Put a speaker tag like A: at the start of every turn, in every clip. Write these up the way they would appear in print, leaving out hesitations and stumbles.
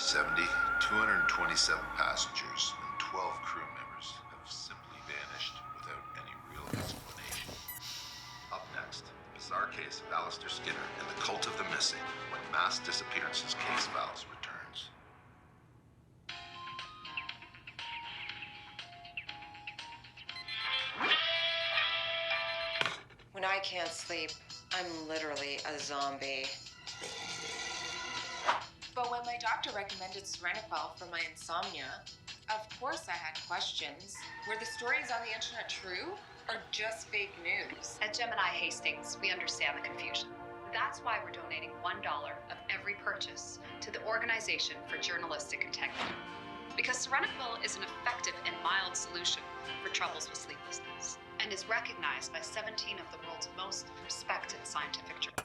A: 70, 227 passengers and 12 crew members have simply vanished without any real explanation. Up next, the bizarre case of Alistair Skinner and the cult of the missing when mass disappearances case files returns.
B: When I can't sleep, I'm literally a zombie. But when my doctor recommended Serenipel for my insomnia, of course I had questions. Were the stories on the internet true or just fake news?
C: At Gemini Hastings, we understand the confusion. That's why we're donating $1 of every purchase to the Organization for Journalistic Integrity. Because Serenipel is an effective and mild solution for troubles with sleeplessness and is recognized by 17 of the world's most respected scientific journals.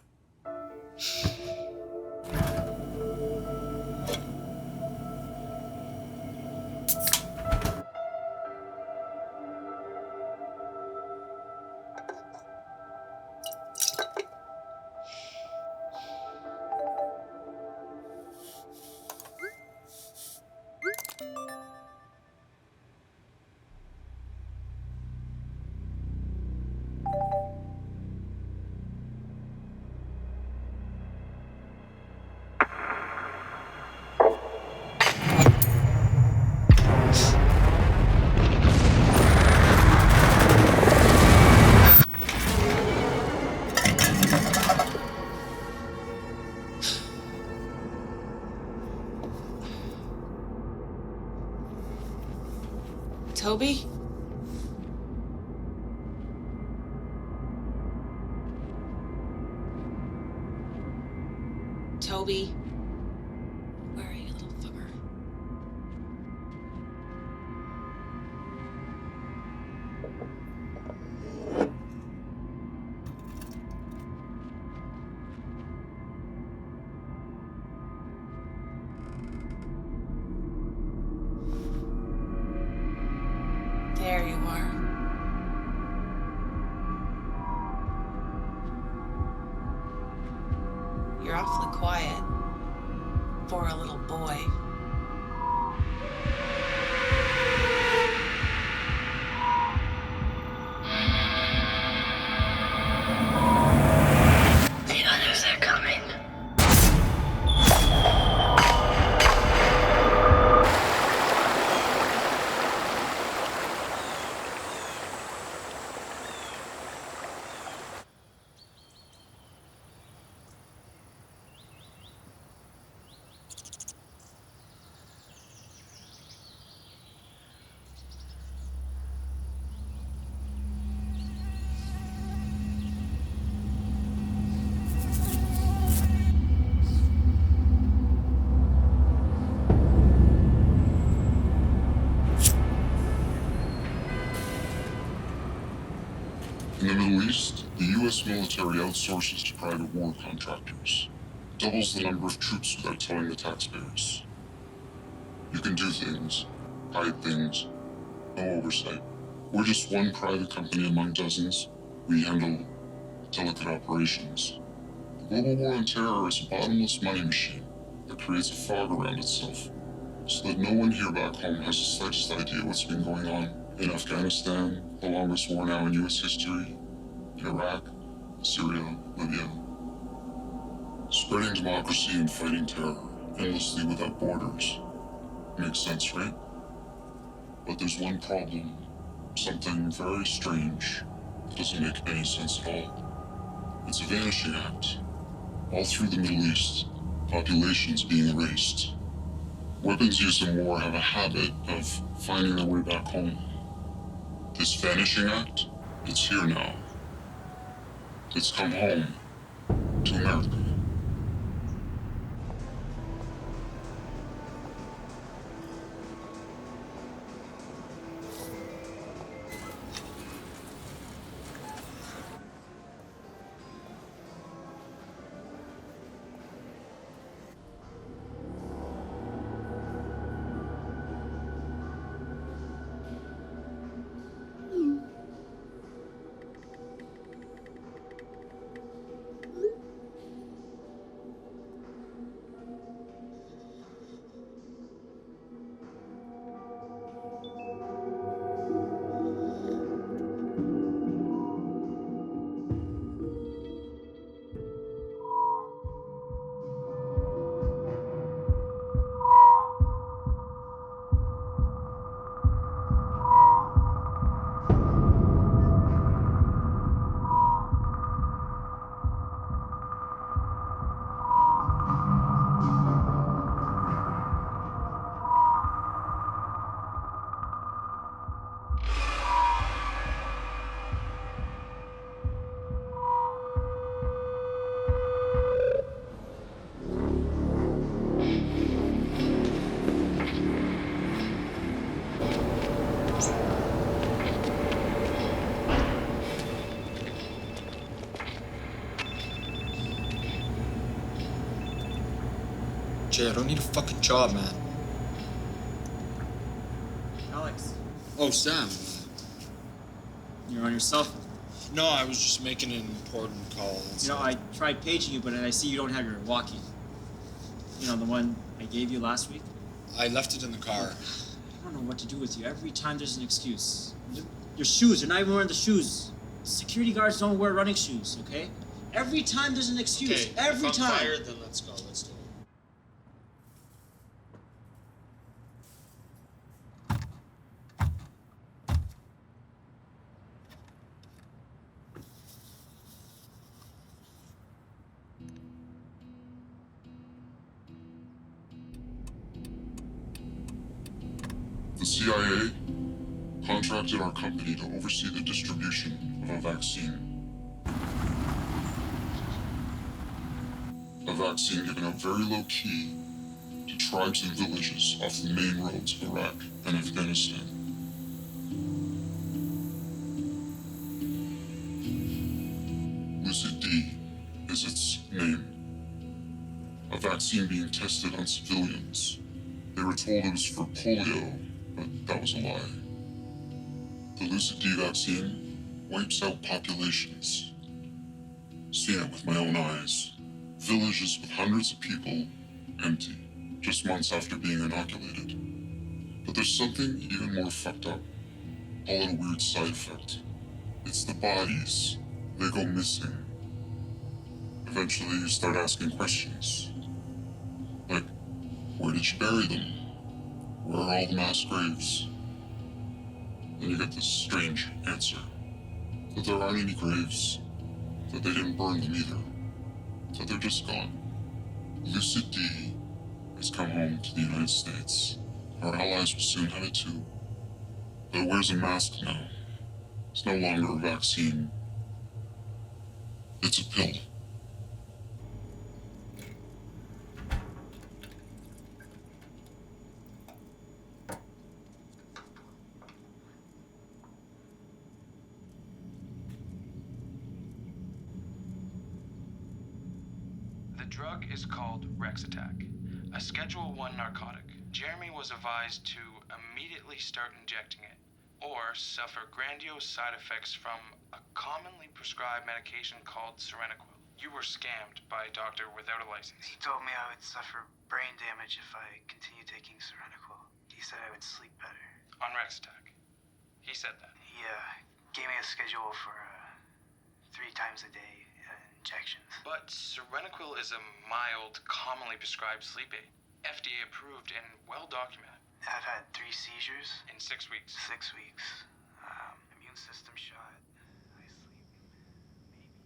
D: Toby? Toby? Where are you, little fucker? There you are. You're awfully quiet for a little boy.
C: The others are coming.
E: In the Middle East, the U.S. military outsources to private war contractors. Doubles the number of troops without telling the taxpayers. You can do things, hide things, no oversight. We're just one private company among dozens. We handle delicate operations. The global war on terror is a bottomless money machine that creates a fog around itself, so that no one here back home has the slightest idea what's been going on in Afghanistan, the longest war now in U.S. history, in Iraq, Syria, Libya. Spreading democracy and fighting terror endlessly without borders. Makes sense, right? But there's one problem. Something very strange that doesn't make any sense at all. It's a vanishing act. All through the Middle East, populations being erased. Weapons used in war have a habit of finding their way back home. This vanishing act, it's here now. It's come home to America.
F: shit. I don't need a fucking job, man.
G: Alex,
F: Oh, Sam.
G: you're on your cell phone.
F: No, I was just making an important call.
G: You know, I tried paging you, but I see you don't have your walkie. You know, the one I gave you last week?
F: I left it in the car.
G: I don't know what to do with you. Every time there's an excuse. Your shoes, you're not even wearing the shoes. Security guards don't wear running shoes, okay? Every time there's an excuse.
F: Okay,
G: Every
F: if I'm
G: time.
F: tired, then let's go. Let's do it.
E: The CIA contracted our company to oversee the distribution of a vaccine. A vaccine given out very low key to tribes and villages off the main roads of Iraq and Afghanistan. Lucid D is its name. A vaccine being tested on civilians. They were told it was for polio, but that was a lie. The Lucid D vaccine wipes out populations. Seen it with my own eyes. Villages with hundreds of people empty, just months after being inoculated. But there's something even more fucked up. Call it a weird side effect. It's the bodies. They go missing. Eventually you start asking questions. Like, where did you bury them? Where are all the mass graves? Then you get this strange answer. That there aren't any graves. That they didn't burn them either. That they're just gone. Lucid D has come home to the United States. Our allies will soon have it too. But it wears a mask now. It's no longer a vaccine. It's a pill.
H: The drug is called Rexattack, a Schedule 1 narcotic. Jeremy was advised to immediately start injecting it, or suffer grandiose side effects from a commonly prescribed medication called Seroquel. You were scammed by a doctor without a license.
I: He told me I would suffer brain damage if I continue taking Seroquel. He said I would sleep better.
H: On Rexattack. He said that.
I: He gave me a schedule for 3 times a day injections.
H: But Seroquel is a mild, commonly prescribed sleep aid. FDA approved and well documented.
I: I've had 3 seizures.
H: In 6 weeks.
I: 6 weeks. Immune system shot. I sleep. Maybe.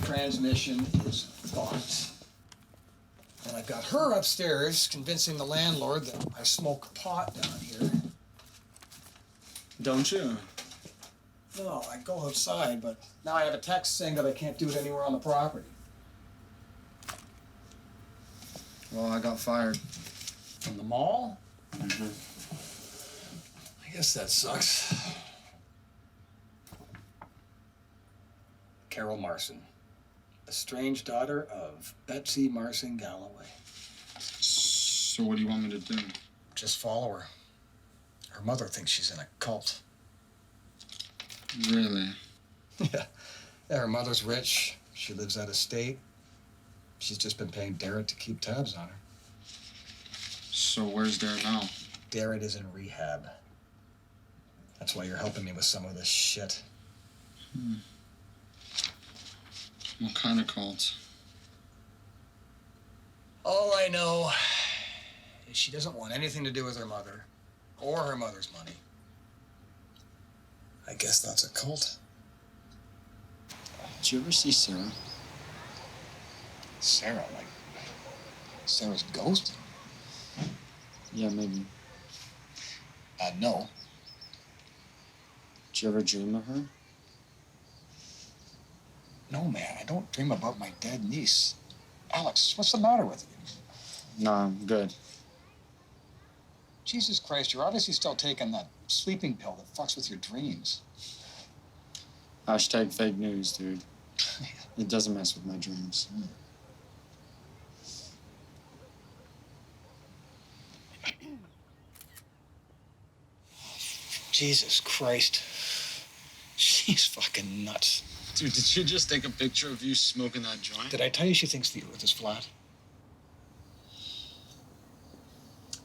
J: transmission is fucked. And I've got her upstairs convincing the landlord that I smoke pot down here.
F: Don't you?
J: No, I go outside, but now I have a text saying that I can't do it anywhere on the property.
F: Well, I got fired.
J: From the mall? I guess that sucks. Carol Marson, a strange daughter of Betsy Marson Galloway.
F: So what do you want me to do?
J: Just follow her. Her mother thinks she's in a cult.
F: Really?
J: Yeah, her mother's rich. She lives out of state. She's just been paying Darrett to keep tabs on her.
F: So where's Darrett now?
J: Darrett is in rehab. That's why you're helping me with some of this shit.
F: What kind of cult?
J: All I know is she doesn't want anything to do with her mother or her mother's money. I guess that's a cult.
F: Did you ever see Sarah?
J: Sarah, like Sarah's ghost?
F: Yeah, maybe.
J: No.
F: Did you ever dream of her?
J: No, man, I don't dream about my dead niece. Alex, what's the matter with you?
F: No, I'm good.
J: Jesus Christ, you're obviously still taking that sleeping pill that fucks with your dreams.
F: Hashtag fake news, dude. It doesn't mess with my dreams.
J: Jesus Christ. She's fucking nuts.
F: Dude, did you just take a picture of you smoking that joint?
J: Did I tell you she thinks the earth is flat?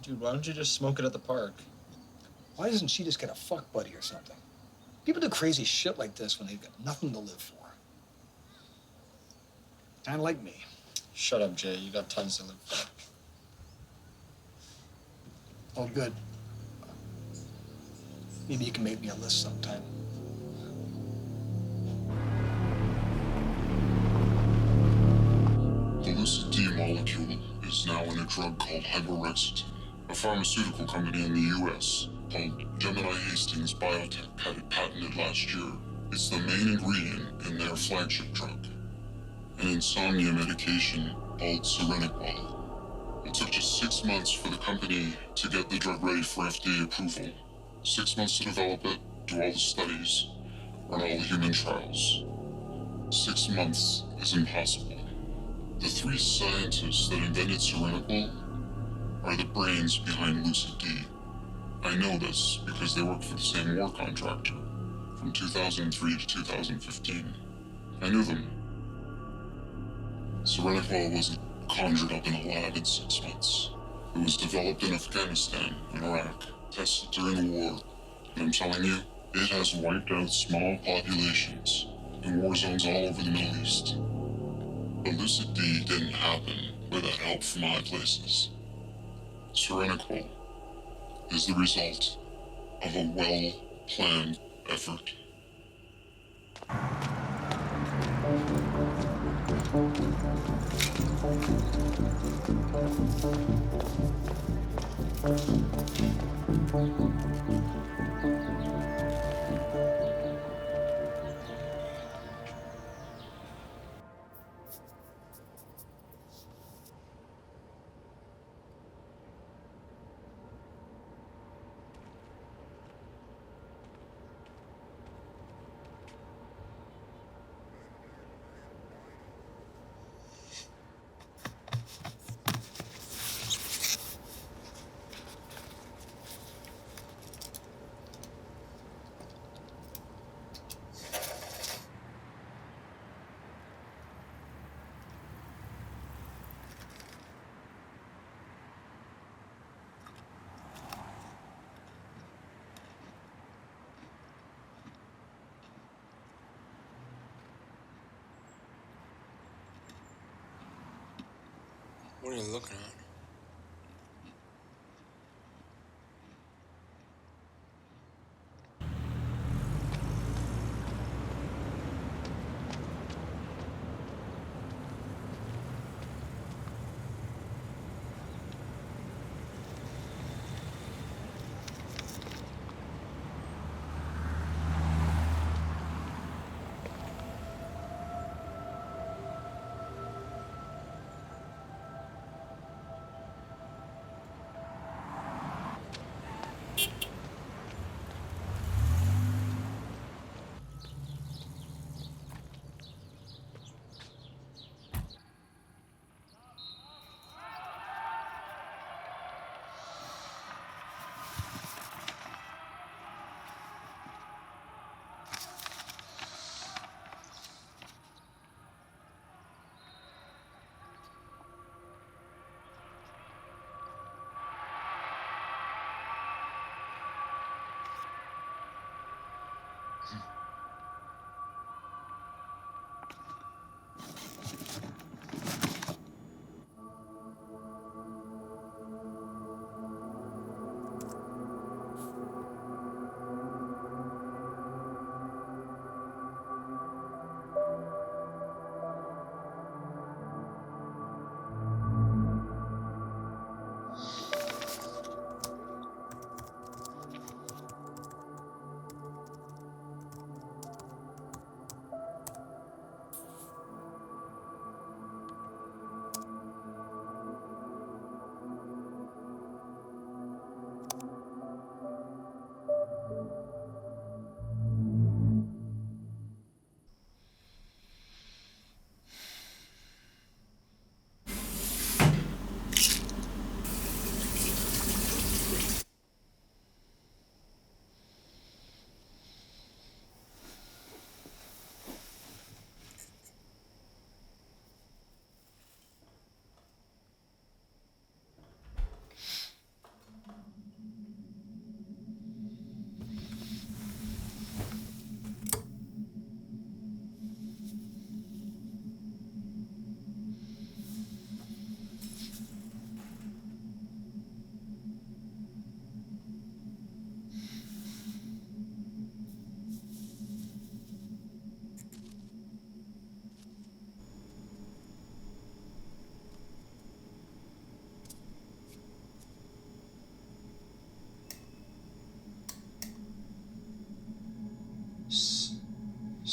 F: Dude, why don't you just smoke it at the park?
J: Why doesn't she just get a fuck buddy or something? People do crazy shit like this when they've got nothing to live for. Kinda like me.
F: Shut up, Jay. You got tons to live for.
J: Oh, good. Maybe you can make me a list sometime.
E: The Lucid D molecule is now in a drug called Hyperexit. A pharmaceutical company in the U.S. called Gemini Hastings Biotech had it patented last year. It's the main ingredient in their flagship drug, an insomnia medication called Serenity. It took just 6 months for the company to get the drug ready for FDA approval. 6 months to develop it, do all the studies, run all the human trials. 6 months is impossible. The 3 scientists that invented Serenity are the brains behind Lucid D. I know this because they worked for the same war contractor from 2003 to 2015. I knew them. Serenity wasn't conjured up in a lab in 6 months. It was developed in Afghanistan and Iraq, tested during the war, and I'm telling you, it has wiped out small populations in war zones all over the Middle East. But Lucid D didn't happen without help from high places. Serenity is the result of a well-planned effort.
F: What are you looking at?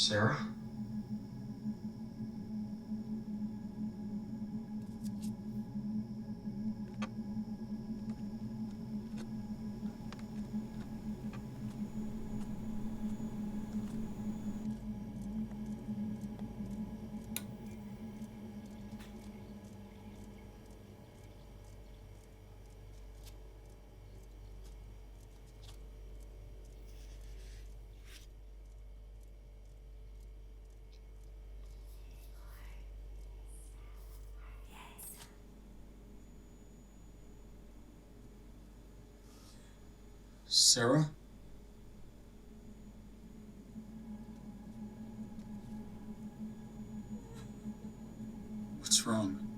F: Sarah? Sarah? What's wrong?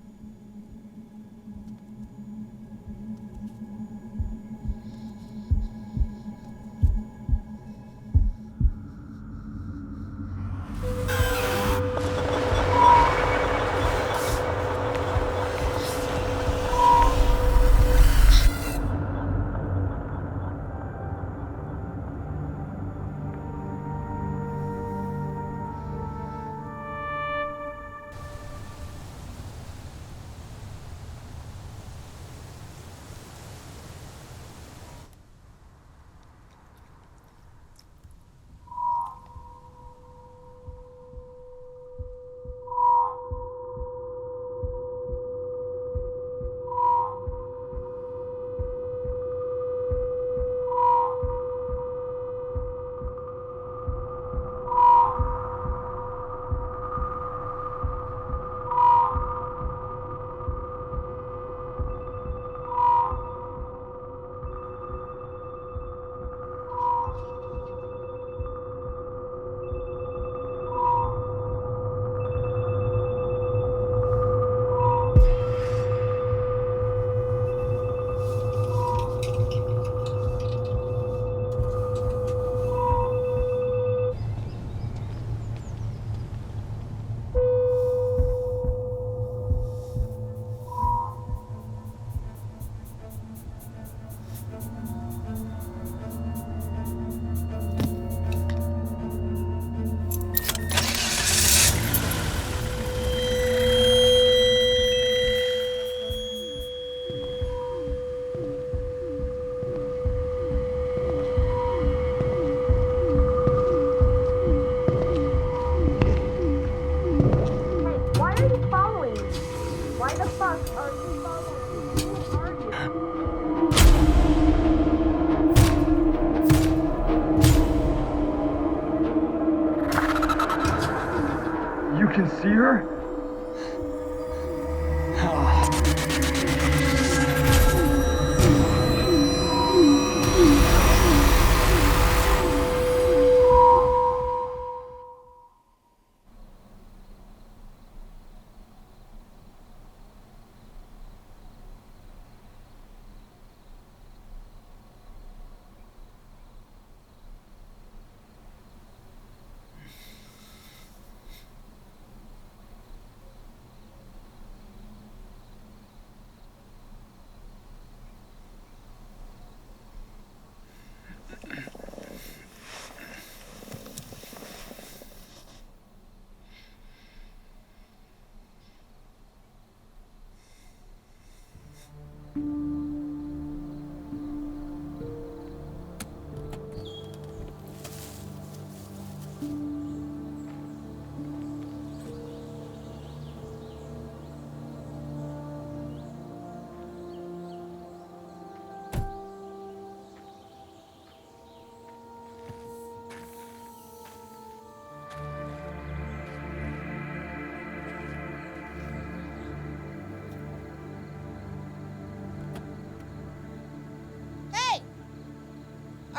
K: You can see her?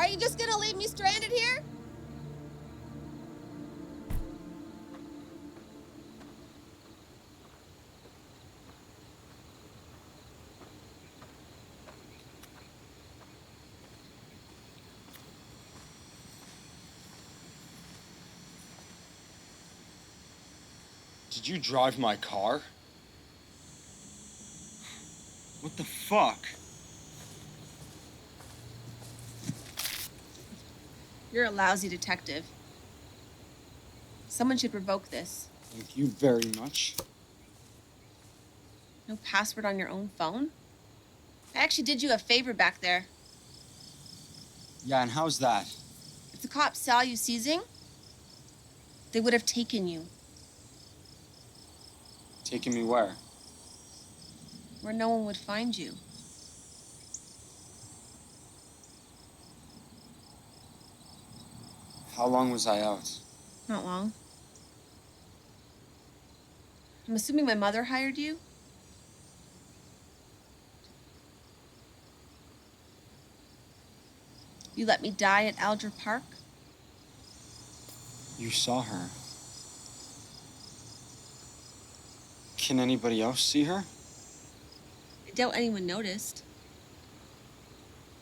K: Are you just gonna leave me stranded here?
F: Did you drive my car? What the fuck?
K: You're a lousy detective. Someone should revoke this.
F: Thank you very much.
K: No password on your own phone? I actually did you a favor back there.
F: Yeah, and how's that?
K: If the cops saw you seizing, they would have taken you.
F: Taking me where?
K: Where no one would find you.
F: How long was I out?
K: Not long. I'm assuming my mother hired you? You let me die at Alger Park?
F: You saw her. Can anybody else see her?
K: I doubt anyone noticed.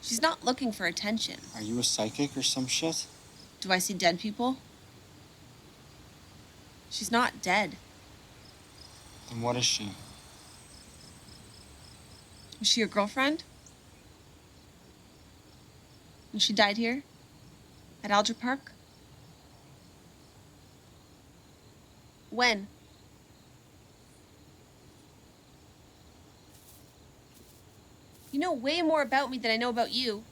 K: She's not looking for attention.
F: Are you a psychic or some shit?
K: Do I see dead people? She's not dead.
F: Then what is she?
K: Was she your girlfriend? And she died here? At Alger Park? When? You know way more about me than I know about you.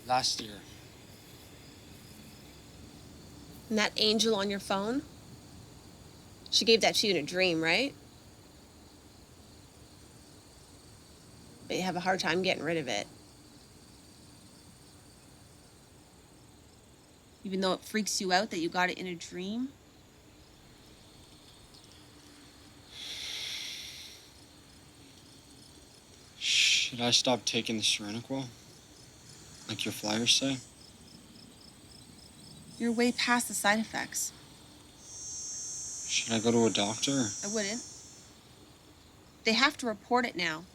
F: Last year.
K: And that angel on your phone? She gave that to you in a dream, right? But you have a hard time getting rid of it. Even though it freaks you out that you got it in a dream?
F: Should I stop taking the Serenity? Like your flyers say?
K: You're way past the side effects.
F: Should I go to a doctor?
K: I wouldn't. They have to report it now.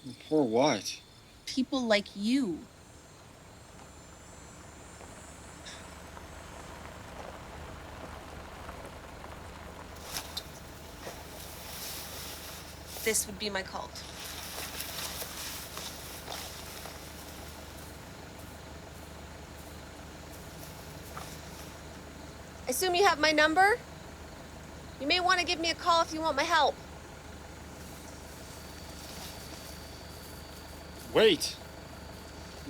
F: Report what?
K: People like you. This would be my cult. I assume you have my number? You may want to give me a call if you want my help.
F: Wait.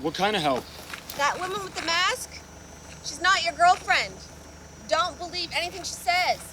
F: What kind of help?
K: That woman with the mask? She's not your girlfriend. Don't believe anything she says.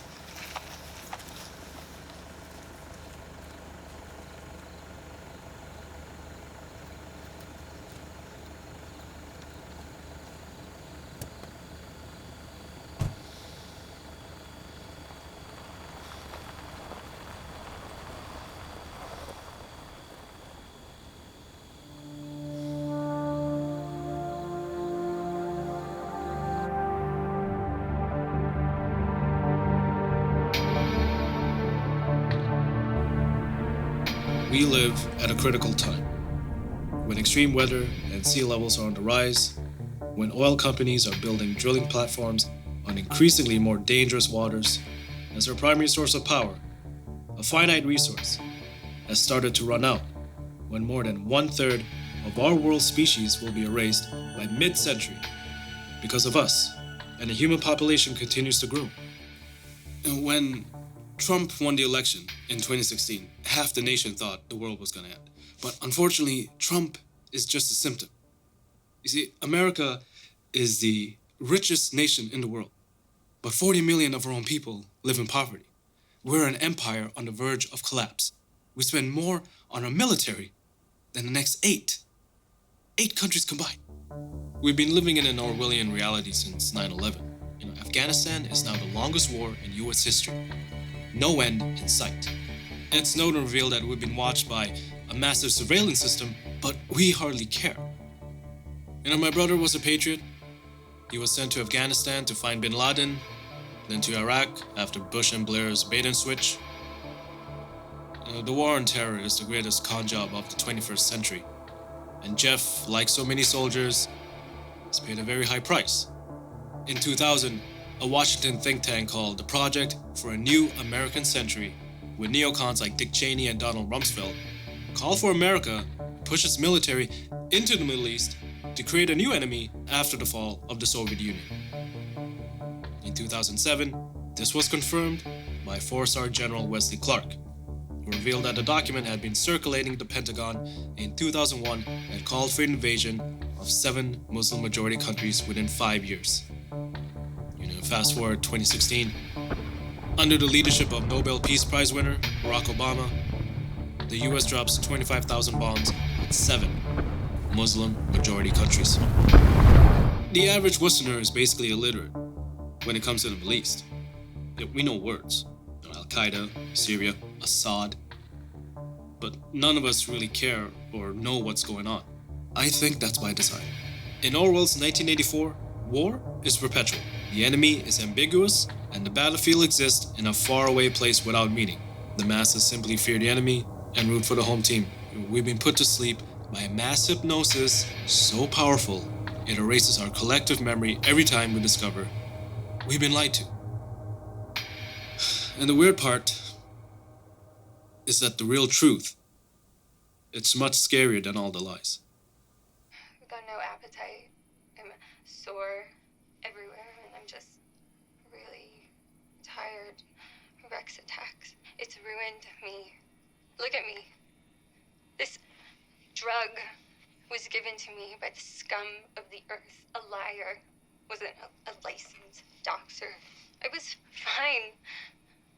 L: We live at a critical time, when extreme weather and sea levels are on the rise, when oil companies are building drilling platforms on increasingly more dangerous waters as their primary source of power. A finite resource has started to run out, when more than 1/3 of our world species will be erased by mid-century because of us, and the human population continues to grow. And when Trump won the election in 2016, half the nation thought the world was going to end. But unfortunately, Trump is just a symptom. You see, America is the richest nation in the world, but 40 million of our own people live in poverty. We're an empire on the verge of collapse. We spend more on our military than the next eight countries combined. We've been living in an Orwellian reality since 9/11. Afghanistan is now the longest war in US history. no end in sight. Ed Snowden revealed that we've been watched by a massive surveillance system, but we hardly care. You know, my brother was a patriot. He was sent to Afghanistan to find bin Laden, then to Iraq after Bush and Blair's bait and switch. The war on terror is the greatest con job of the 21st century. And Jeff, like so many soldiers, has paid a very high price. In 2000, a Washington think tank called the Project for a New American Century, with neocons like Dick Cheney and Donald Rumsfeld, called for America to push its military into the Middle East to create a new enemy after the fall of the Soviet Union. In 2007, this was confirmed by 4-star General Wesley Clark, who revealed that the document had been circulating the Pentagon in 2001 and called for an invasion of 7 Muslim-majority countries within 5 years. Fast forward 2016, under the leadership of Nobel Peace Prize winner Barack Obama, the US drops 25,000 bombs in 7 Muslim-majority countries. The average Westerner is basically illiterate when it comes to the Middle East. We know words, Al-Qaeda, Syria, Assad, but none of us really care or know what's going on. I think that's by design. In Orwell's 1984, war is perpetual. The enemy is ambiguous, and the battlefield exists in a faraway place without meaning. The masses simply fear the enemy and root for the home team. We've been put to sleep by a mass hypnosis so powerful, it erases our collective memory every time we discover we've been lied to. And the weird part is that the real truth, it's much scarier than all the lies.
M: I've got no appetite. I'm sore everywhere, and I'm just really tired. Rex attacks. It's ruined me. Look at me. This drug was given to me by the scum of the earth. A liar. Wasn't a licensed doctor. I was fine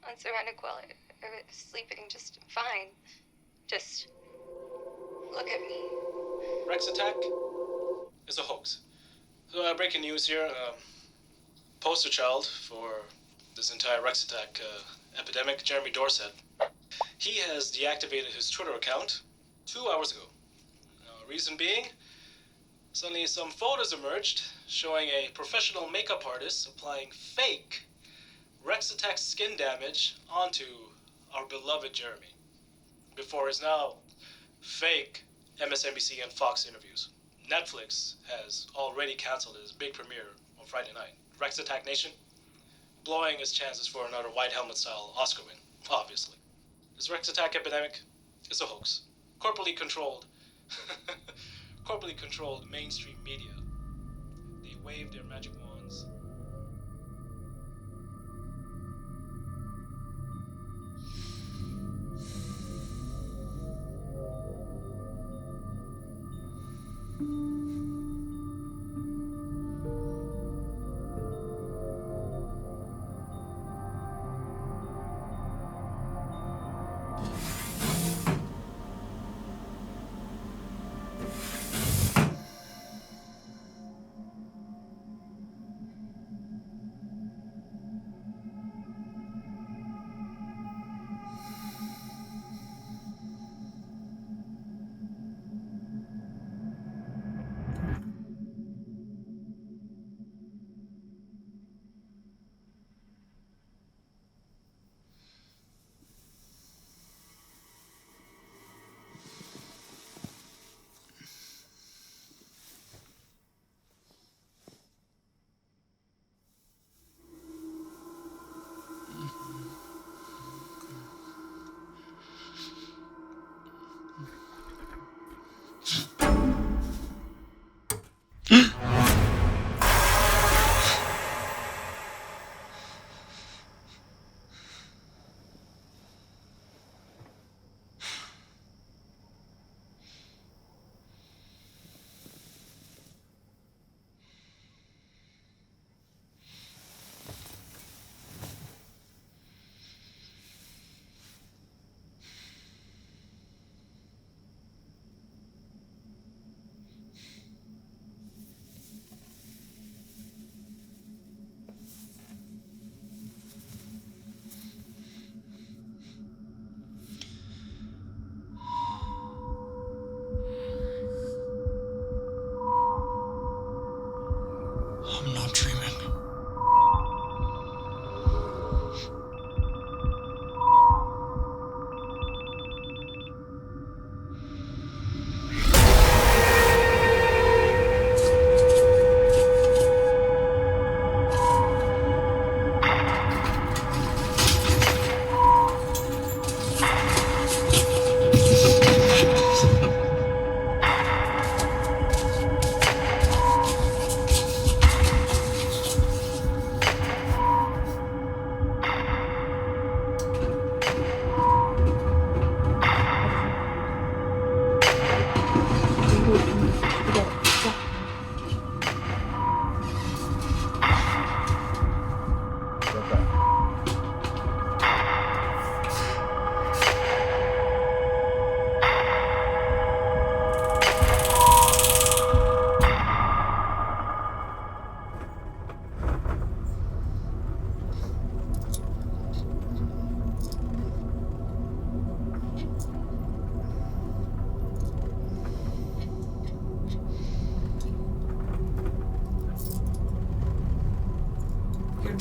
M: on Serenity. I was sleeping just fine. Just look at me.
L: Rex attack is a hoax. So breaking news here. Poster child for this entire Rex attack epidemic, Jeremy Dorset. He has deactivated his Twitter account 2 hours ago. Reason being, suddenly some photos emerged showing a professional makeup artist applying fake Rex attack skin damage onto our beloved Jeremy before his now fake MSNBC and Fox interviews. Netflix has already canceled his big premiere on Friday night. Rex Attack Nation, blowing his chances for another White Helmet style Oscar win, obviously. This Rex Attack epidemic is a hoax. Corporately controlled mainstream media. They wave their magic wands.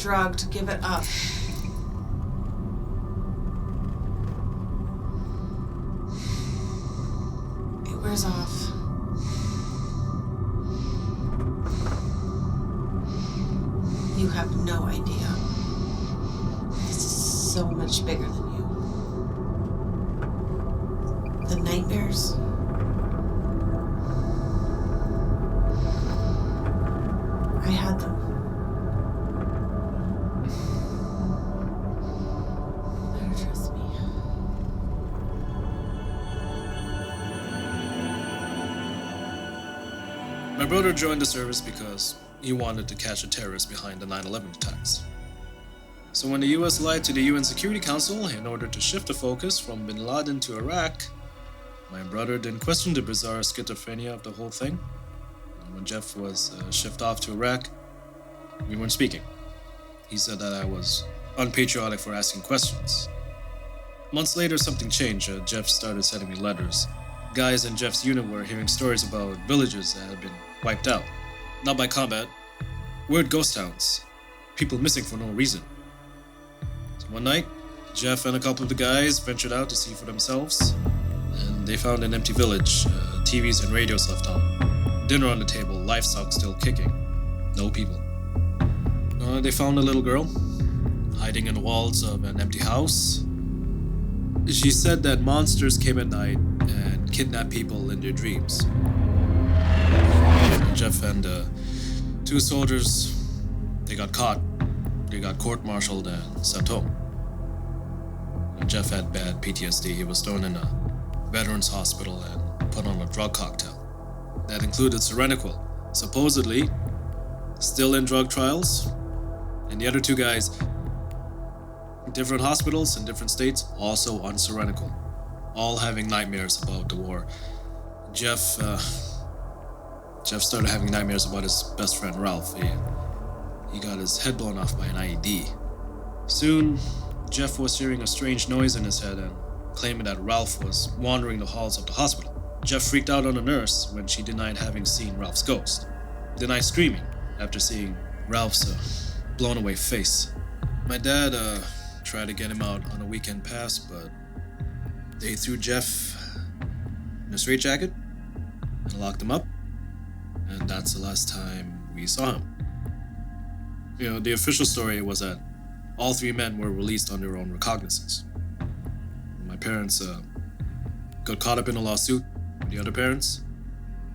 D: drugged. Give it up. It wears off. You have no idea. This is so much bigger than you. The nightmares. I had them. Better trust me.
L: My brother joined the service because he wanted to catch the terrorists behind the 9/11 attacks. So when the US lied to the UN Security Council in order to shift the focus from bin Laden to Iraq, my brother didn't question the bizarre schizophrenia of the whole thing. And when Jeff was shipped off to Iraq, we weren't speaking. He said that I was unpatriotic for asking questions. Months later, something changed. Jeff started sending me letters. Guys in Jeff's unit were hearing stories about villages that had been wiped out. Not by combat, weird ghost towns, people missing for no reason. So one night, Jeff and a couple of the guys ventured out to see for themselves, and they found an empty village, TVs and radios left on, dinner on the table, livestock still kicking, no people. They found a little girl, hiding in the walls of an empty house. She said that monsters came at night and kidnapped people in their dreams. Jeff and two soldiers, they got caught. They got court-martialed and sent home. Jeff had bad PTSD. He was thrown in a veterans hospital and put on a drug cocktail. That included Serenity, supposedly still in drug trials. And the other two guys, different hospitals in different states, also on Serenity, all having nightmares about the war. Jeff started having nightmares about his best friend Ralph. He got his head blown off by an IED. Soon, Jeff was hearing a strange noise in his head and claiming that Ralph was wandering the halls of the hospital. Jeff freaked out on a nurse when she denied having seen Ralph's ghost, denied screaming after seeing Ralph's blown away face. My dad tried to get him out on a weekend pass, but they threw Jeff in a straitjacket and locked him up. And that's the last time we saw him. The official story was that all three men were released on their own recognizance. My parents got caught up in a lawsuit with the other parents,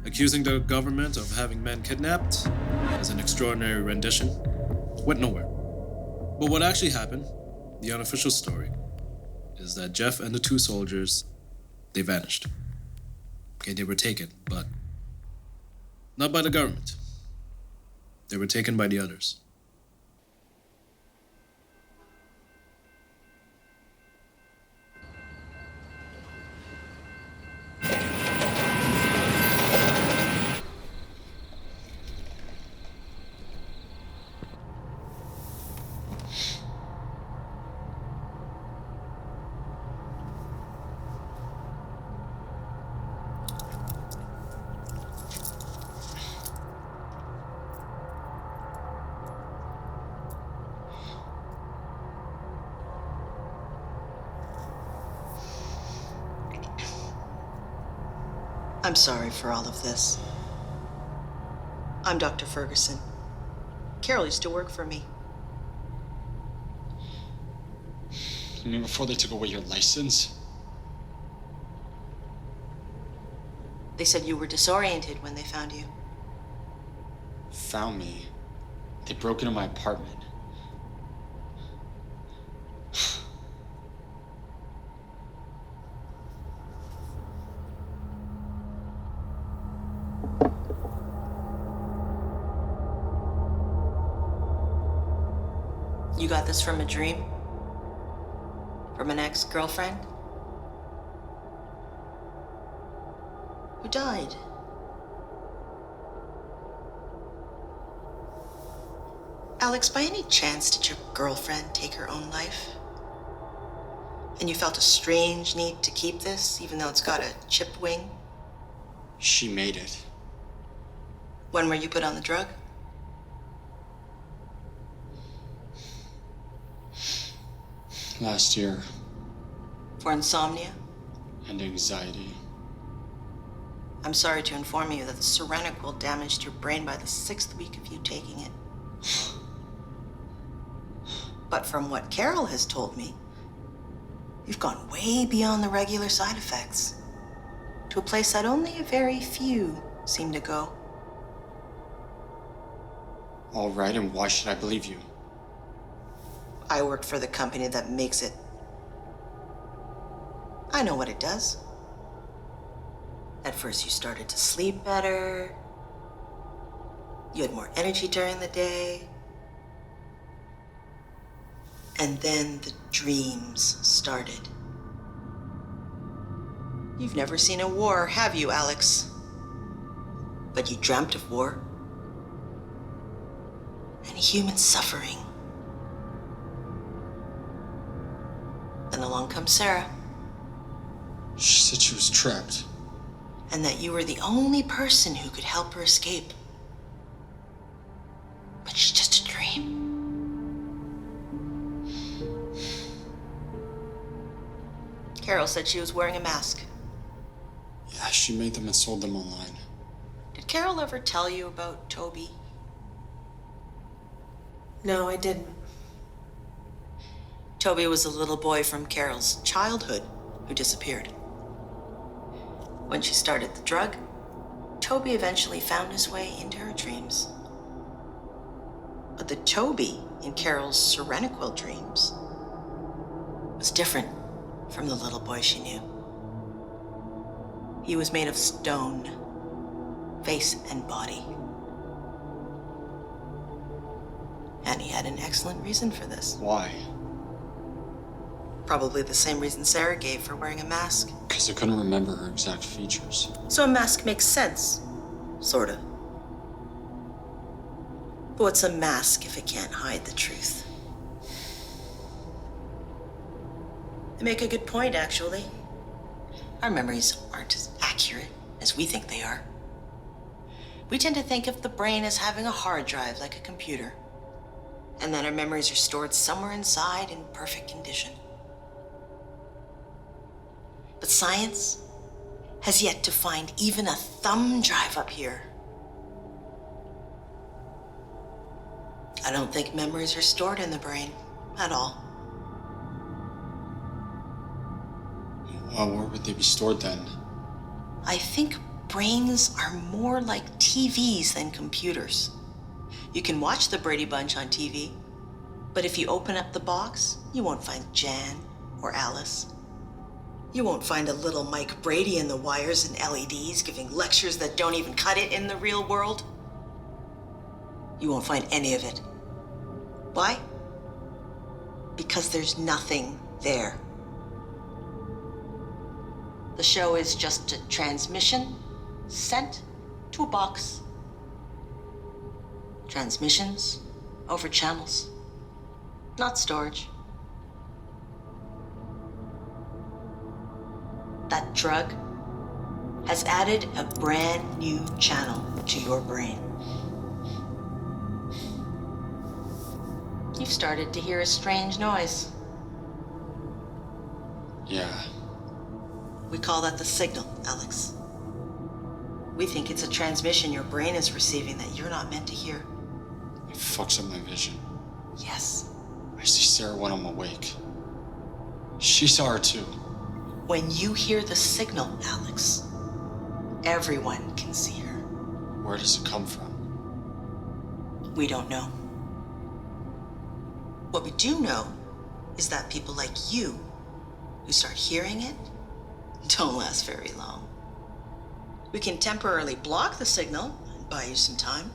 L: accusing the government of having men kidnapped as an extraordinary rendition. Went nowhere. But what actually happened, the unofficial story, is that Jeff and the two soldiers, they vanished. Okay, they were taken, but not by the government. They were taken by the others.
N: I'm sorry for all of this. I'm Dr. Ferguson. Carol used to work for me.
F: You mean before they took away your license?
N: They said you were disoriented when they found you.
F: Found me? They broke into my apartment.
N: You got this from a dream? From an ex-girlfriend? Who died? Alex, by any chance did your girlfriend take her own life? And you felt a strange need to keep this, even though it's got a chipped wing?
F: She made it.
N: When were you put on the drug?
F: Last year.
N: For insomnia?
F: And anxiety.
N: I'm sorry to inform you that the Serenquel damaged your brain by the 6th week of you taking it. But from what Carol has told me, you've gone way beyond the regular side effects. To a place that only a very few seem to go.
F: All right, and why should I believe you?
N: I work for the company that makes it. I know what it does. At first you started to sleep better. You had more energy during the day. And then the dreams started. You've never seen a war, have you, Alex? But you dreamt of war. And human suffering. Then along comes Sarah.
F: She said she was trapped.
N: And that you were the only person who could help her escape. But she's just a dream. Carol said she was wearing a mask.
F: Yeah, she made them and sold them online.
N: Did Carol ever tell you about Toby?
D: No, I didn't.
N: Toby was a little boy from Carol's childhood who disappeared. When she started the drug, Toby eventually found his way into her dreams. But the Toby in Carol's Serenquel dreams was different from the little boy she knew. He was made of stone, face and body. And he had an excellent reason for this.
F: Why?
N: Probably the same reason Sarah gave for wearing a mask.
F: Because I couldn't remember her exact features.
N: So a mask makes sense. Sort of. But what's a mask if it can't hide the truth? They make a good point, actually. Our memories aren't as accurate as we think they are. We tend to think of the brain as having a hard drive like a computer, and that our memories are stored somewhere inside in perfect condition. But science has yet to find even a thumb drive up here. I don't think memories are stored in the brain at all.
F: Well, where would they be stored then?
N: I think brains are more like TVs than computers. You can watch the Brady Bunch on TV, but if you open up the box, you won't find Jan or Alice. You won't find a little Mike Brady in the wires and LEDs giving lectures that don't even cut it in the real world. You won't find any of it. Why? Because there's nothing there. The show is just a transmission sent to a box. Transmissions over channels, not storage. That drug has added a brand new channel to your brain. You've started to hear a strange noise.
F: Yeah.
N: We call that the signal, Alex. We think it's a transmission your brain is receiving that you're not meant to hear.
F: It fucks up my vision.
N: Yes.
F: I see Sarah when I'm awake. She saw her too.
N: When you hear the signal, Alex, everyone can see her.
F: Where does it come from?
N: We don't know. What we do know is that people like you who start hearing it don't last very long. We can temporarily block the signal and buy you some time.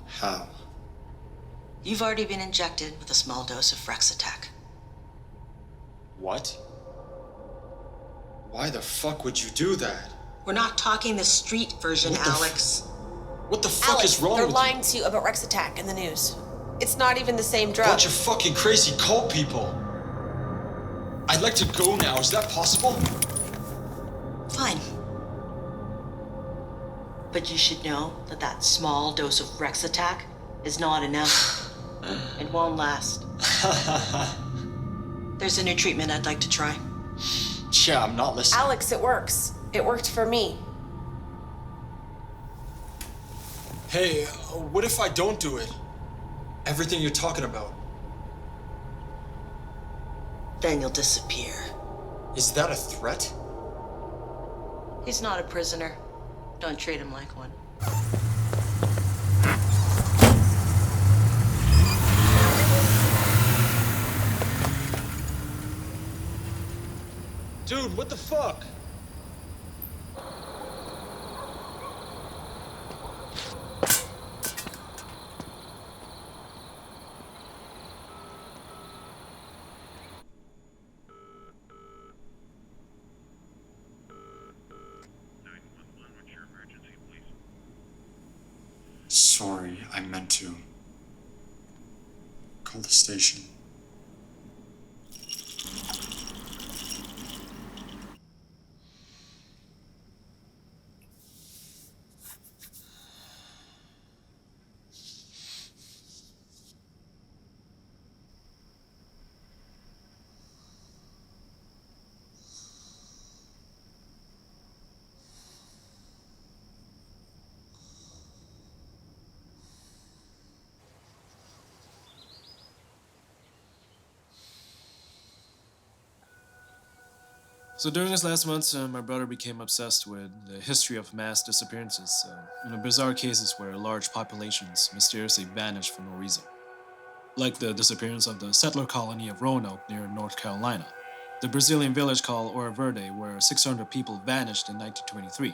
F: How?
N: You've already been injected with a small dose of Rexattack.
F: What? Why the fuck would you do that?
N: We're not talking the street version, Alex.
F: What the fuck
K: Alex,
F: is wrong
K: they're
F: with
K: lying to you about Rexattack in the news. It's not even the same drug.
F: Bunch of fucking crazy cult people. I'd like to go now. Is that possible?
N: Fine. But you should know that that small dose of Rexattack is not enough. It won't last. There's a new treatment I'd like to try.
F: Yeah, I'm not listening.
K: Alex, it works. It worked for me.
F: Hey, what if I don't do it? Everything you're talking about.
N: Then you'll disappear.
F: Is that a threat?
N: He's not a prisoner. Don't treat him like one.
F: Dude, what the fuck?
O: Sorry, I meant to. Call the station.
L: So during this last month, my brother became obsessed with the history of mass disappearances, bizarre cases where large populations mysteriously vanish for no reason. Like the disappearance of the settler colony of Roanoke near North Carolina, the Brazilian village called Ora Verde where 600 people vanished in 1923.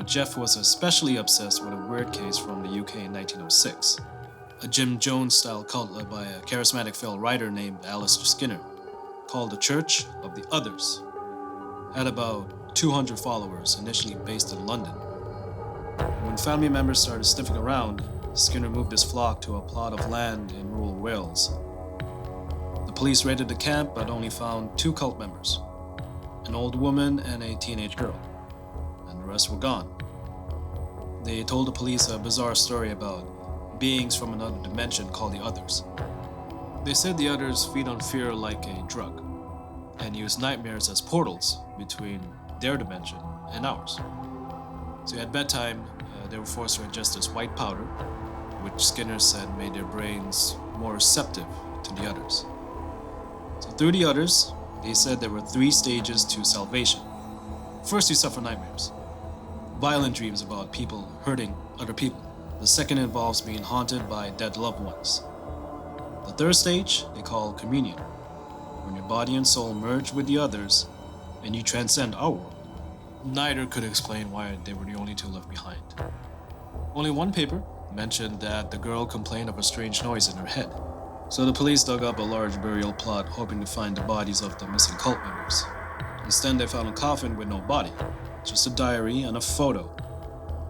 L: Jeff was especially obsessed with a weird case from the UK in 1906, a Jim Jones-style cult led by a charismatic fellow writer named Alistair Skinner, called the Church of the Others. Had about 200 followers, initially based in London. When family members started sniffing around, Skinner moved his flock to a plot of land in rural Wales. The police raided the camp but only found 2 cult members, an old woman and a teenage girl, and the rest were gone. They told the police a bizarre story about beings from another dimension called the Others. They said the Others feed on fear like a drug, and use nightmares as portals between their dimension and ours. So at bedtime, they were forced to ingest this white powder, which Skinner said made their brains more receptive to the Others. So through the Others, they said there were 3 stages to salvation. First, you suffer nightmares, violent dreams about people hurting other people. The second involves being haunted by dead loved ones. The third stage, they call communion, when your body and soul merge with the Others and you transcend our world. Neither could explain why they were the only 2 left behind. Only one paper mentioned that the girl complained of a strange noise in her head. So the police dug up a large burial plot hoping to find the bodies of the missing cult members. Instead, they found a coffin with no body, just a diary and a photo.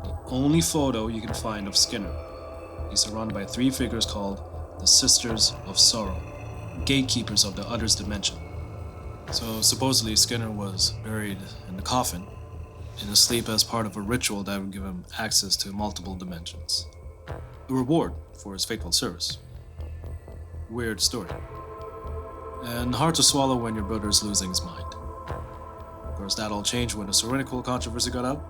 L: The only photo you can find of Skinner. He's surrounded by 3 figures called the Sisters of Sorrow, gatekeepers of the Others dimension. So supposedly Skinner was buried in the coffin, in his sleep as part of a ritual that would give him access to multiple dimensions. A reward for his faithful service. Weird story. And hard to swallow when your brother's losing his mind. Of course, that all changed when the Serenity controversy got out.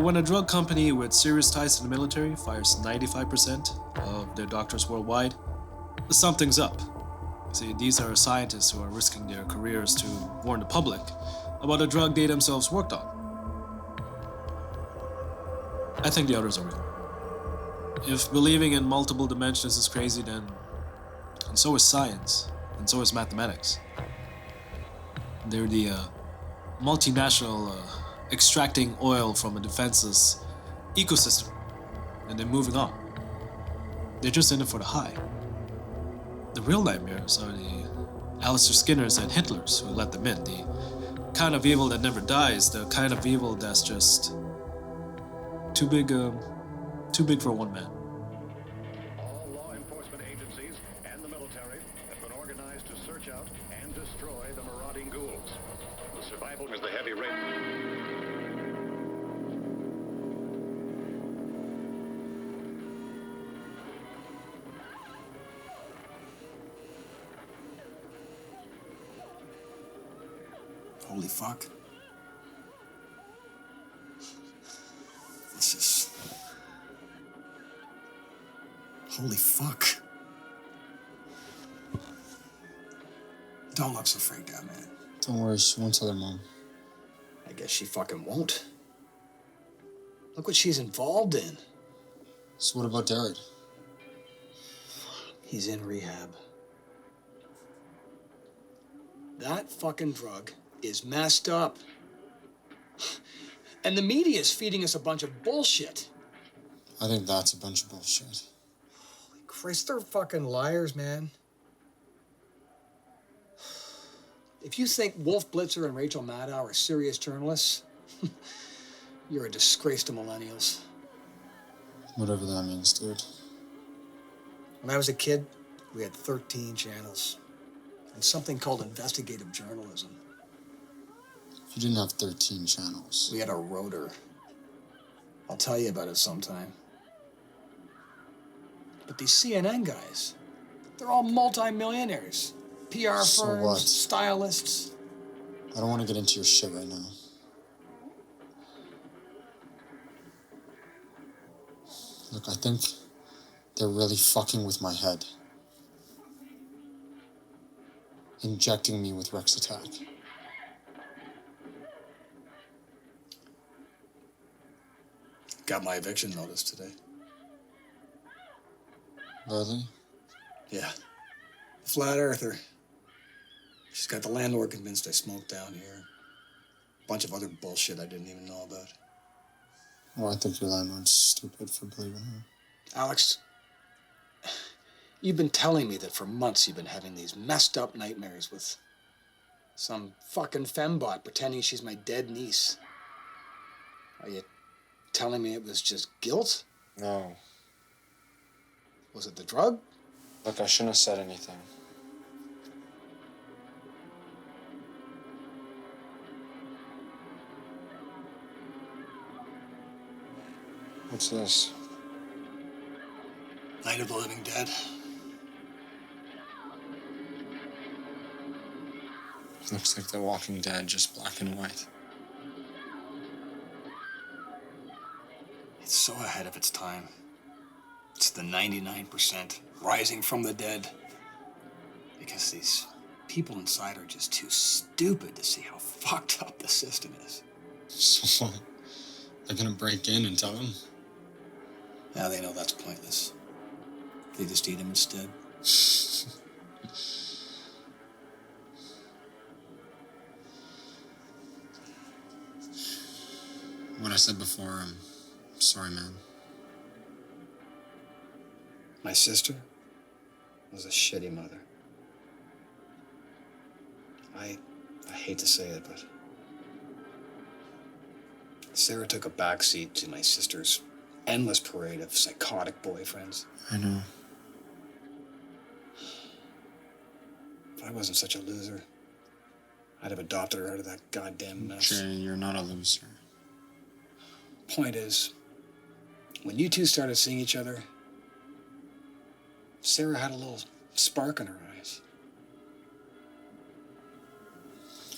L: When a drug company with serious ties to the military fires 95% of their doctors worldwide, something's up. See, these are scientists who are risking their careers to warn the public about a drug they themselves worked on. I think the Others are real. If believing in multiple dimensions is crazy, then and so is science, and so is mathematics. They're the multinational extracting oil from a defenseless ecosystem, and then moving on. They're just in it for the high. The real nightmares are the Alistair Skinners and Hitlers who let them in, the kind of evil that never dies, the kind of evil that's just too big for one man.
P: All law enforcement agencies and the military have been organized to search out and destroy the marauding ghouls. The survival is the heavy rain.
J: Holy fuck. This is... Holy fuck. Don't look so freaked out, man.
O: Don't worry, she won't tell her mom.
J: I guess she fucking won't. Look what she's involved in.
O: So what about Darren?
J: He's in rehab. That fucking drug is messed up. And the media is feeding us a bunch of bullshit.
O: I think that's a bunch of bullshit.
J: Holy Christ, they're fucking liars, man. If you think Wolf Blitzer and Rachel Maddow are serious journalists, you're a disgrace to millennials.
O: Whatever that means, dude.
J: When I was a kid, we had 13 channels and something called investigative journalism.
O: You didn't have 13 channels.
J: We had a rotor. I'll tell you about it sometime. But these CNN guys, they're all multi-millionaires. PR
O: So
J: firms,
O: what?
J: stylists.
O: I don't want to get into your shit right now. Look, I think they're really fucking with my head. Injecting me with Rexattack.
J: Got my eviction notice today.
O: Really?
J: Yeah. Flat earther. She's got the landlord convinced I smoked down here. A bunch of other bullshit I didn't even know about.
O: Well, I think your landlord's stupid for believing her.
J: Alex, you've been telling me that for months you've been having these messed up nightmares with some fucking fembot pretending she's my dead niece. Are you telling me it was just guilt?
O: No.
J: Was it the drug?
O: Look, I shouldn't have said anything. What's this?
J: Night of the Living Dead.
O: Looks like The Walking Dead, just black and white.
J: It's so ahead of its time. It's the 99% rising from the dead. Because these people inside are just too stupid to see how fucked up the system is.
O: So what? They're gonna break in and tell him?
J: Now they know that's pointless. They just eat him instead.
O: What I said before, I'm sorry, man.
J: My sister was a shitty mother. I hate to say it, but Sarah took a backseat to my sister's endless parade of psychotic boyfriends.
O: I know.
J: If I wasn't such a loser, I'd have adopted her out of that goddamn mess.
O: Jay, you're not a loser.
J: Point is, when you two started seeing each other, Sarah had a little spark in her eyes.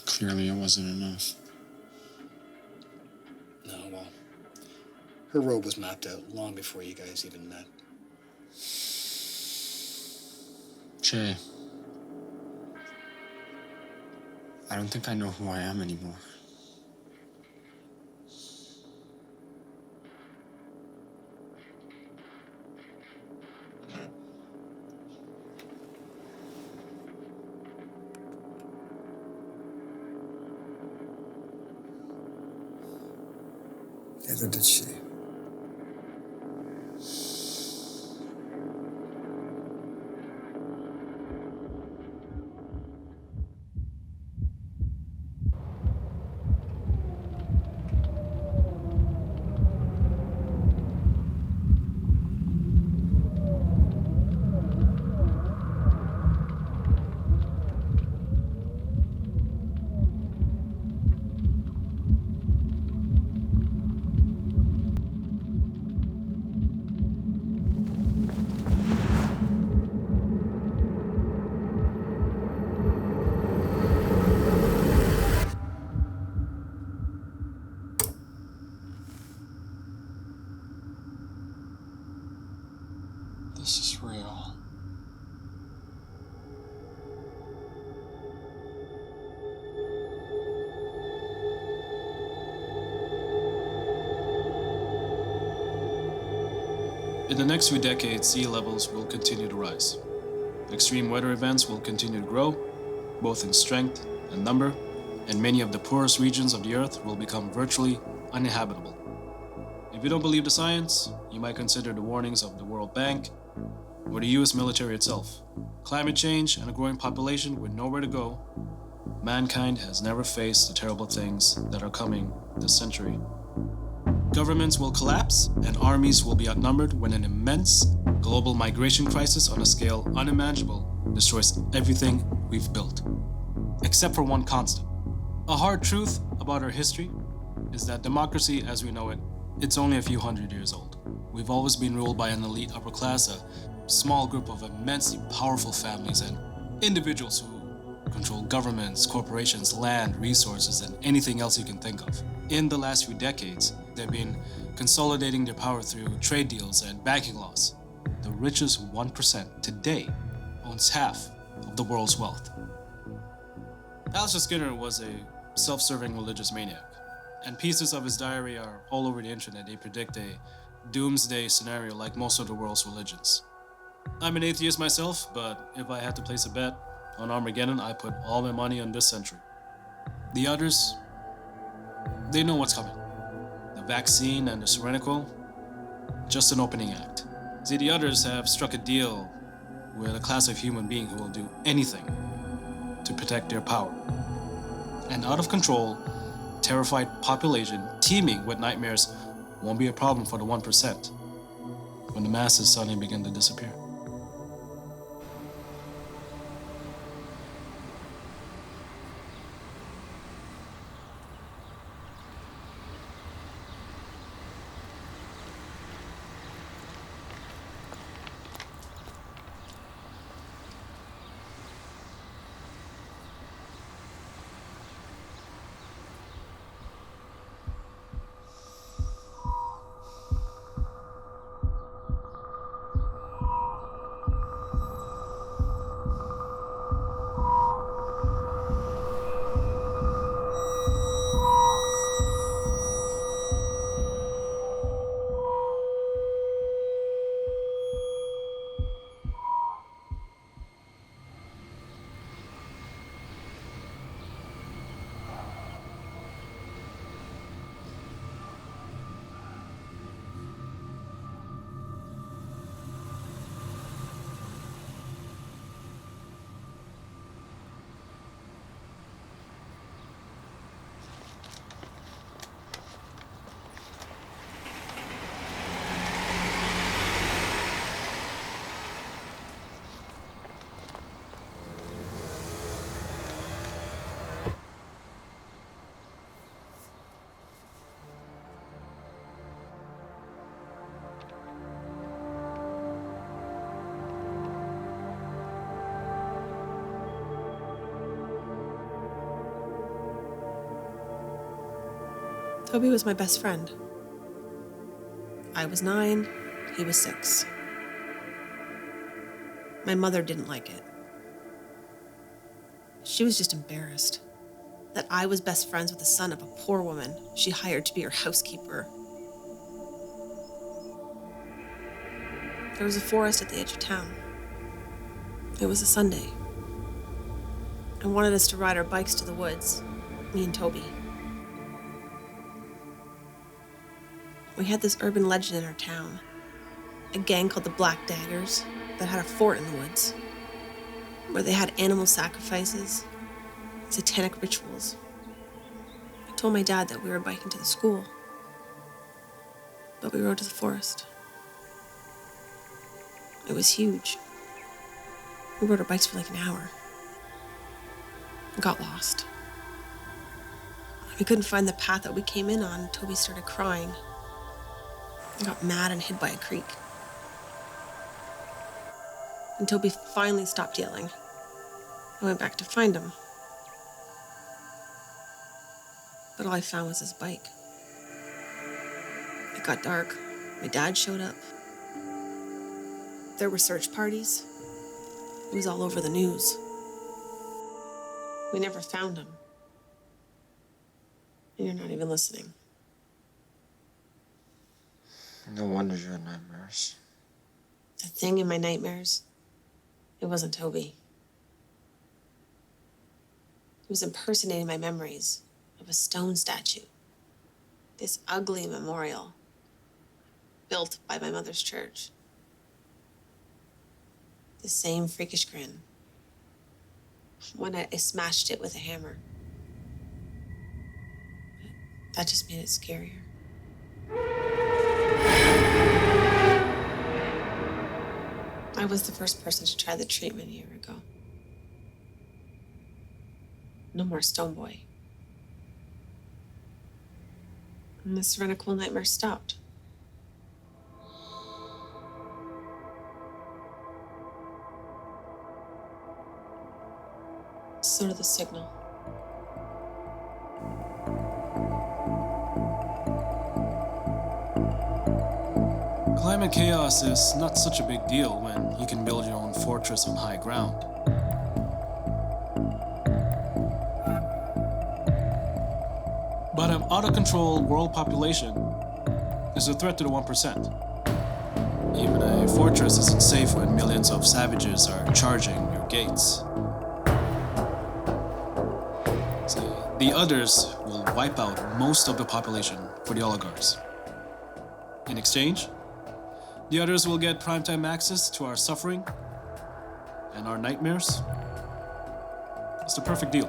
O: Clearly, it wasn't enough.
J: No, well, her road was mapped out long before you guys even met.
O: Jay, I don't think I know who I am anymore.
J: Neither did she.
L: In the next few decades, sea levels will continue to rise. Extreme weather events will continue to grow, both in strength and number, and many of the poorest regions of the Earth will become virtually uninhabitable. If you don't believe the science, you might consider the warnings of the World Bank or the US military itself. Climate change and a growing population with nowhere to go, mankind has never faced the terrible things that are coming this century. Governments will collapse and armies will be outnumbered when an immense global migration crisis on a scale unimaginable destroys everything we've built. Except for one constant. A hard truth about our history is that democracy as we know it, it's only a few hundred years old. We've always been ruled by an elite upper class, a small group of immensely powerful families and individuals who control governments, corporations, land, resources, and anything else you can think of. In the last few decades, they've been consolidating their power through trade deals and banking laws. The richest 1% today owns half of the world's wealth. Alistair Skinner was a self-serving religious maniac, and pieces of his diary are all over the internet. They predict a doomsday scenario like most of the world's religions. I'm an atheist myself, but if I had to place a bet on Armageddon, I put all my money on this century. The others, they know what's coming. The vaccine and the Serenity, just an opening act. See, the others have struck a deal with a class of human being who will do anything to protect their power. An out-of-control, terrified population teeming with nightmares won't be a problem for the 1% when the masses suddenly begin to disappear.
K: Toby was my best friend. I was 9, he was 6. My mother didn't like it. She was just embarrassed that I was best friends with the son of a poor woman she hired to be her housekeeper. There was a forest at the edge of town. It was a Sunday. I wanted us to ride our bikes to the woods, me and Toby. We had this urban legend in our town, a gang called the Black Daggers that had a fort in the woods, where they had animal sacrifices, satanic rituals. I told my dad that we were biking to the school, but we rode to the forest. It was huge. We rode our bikes for like an hour. We got lost. We couldn't find the path that we came in on. Toby started crying. I got mad and hid by a creek. And Toby finally stopped yelling. I went back to find him. But all I found was his bike. It got dark. My dad showed up. There were search parties. It was all over the news. We never found him. And you're not even listening.
O: No wonder you had nightmares.
K: the thing in my nightmares, it wasn't Toby. He was impersonating my memories of a stone statue. This ugly memorial built by my mother's church. The same freakish grin. One night I smashed it with a hammer. That just made it scarier. I was the first person to try the treatment a year ago. No more Stone Boy. And the Serenical nightmare stopped. So did the signal.
L: Climate chaos is not such a big deal when you can build your own fortress on high ground. But an out-of-control world population is a threat to the 1%. Even a fortress isn't safe when millions of savages are charging your gates. So the others will wipe out most of the population for the oligarchs. In exchange, the others will get primetime access to our suffering and our nightmares. It's the perfect deal.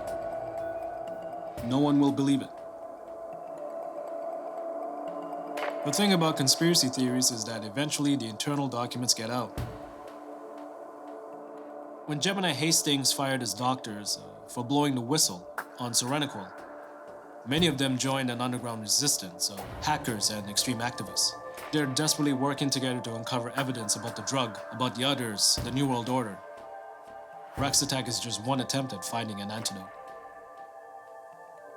L: No one will believe it. The thing about conspiracy theories is that eventually the internal documents get out. When Gemini Hastings fired his doctors for blowing the whistle on Serenical, many of them joined an underground resistance of hackers and extreme activists. They're desperately working together to uncover evidence about the drug, about the others, the New World Order. Rex Attack is just one attempt at finding an antidote.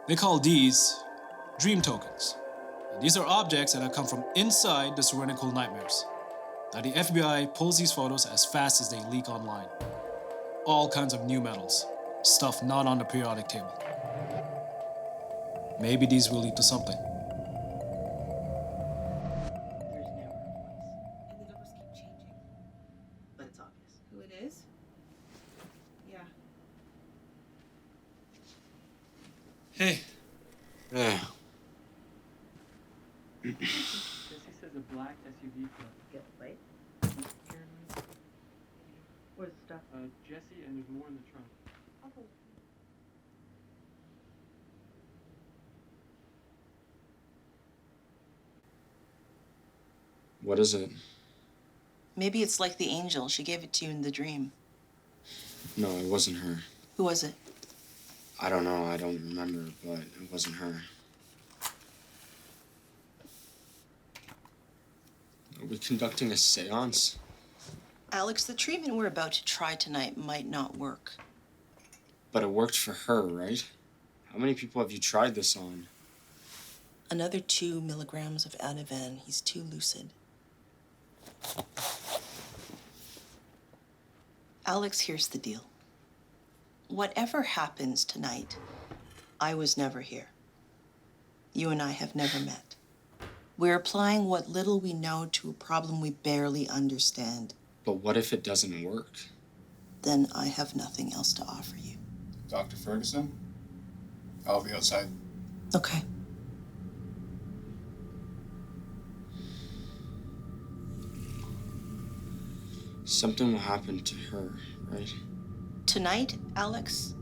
L: They call these dream tokens. And these are objects that have come from inside the Serenical nightmares. Now the FBI pulls these photos as fast as they leak online. All kinds of new metals, stuff not on the periodic table. Maybe these will lead to something.
D: But it's obvious who it is. Yeah.
L: Hey.
O: Yeah.
Q: Jesse says a black SUV club.
R: Get white. Where's the stuff?
Q: Jesse, and there's more in the trunk.
O: What is it?
N: Maybe it's like the angel. She gave it to you in the dream.
O: No, it wasn't her.
N: Who was it?
O: I don't know. I don't remember, but it wasn't her. Are we conducting a seance?
N: Alex, the treatment we're about to try tonight might not work.
O: But it worked for her, right? How many people have you tried this on?
N: Another 2 milligrams of Ativan. He's too lucid. Alex, here's the deal. Whatever happens tonight, I was never here. You and I have never met. We're applying what little we know to a problem we barely understand.
O: But what if it doesn't work?
N: Then I have nothing else to offer you.
S: Dr. Ferguson? I'll be outside.
N: Okay.
O: Something will happen to her, right?
N: Tonight, Alex,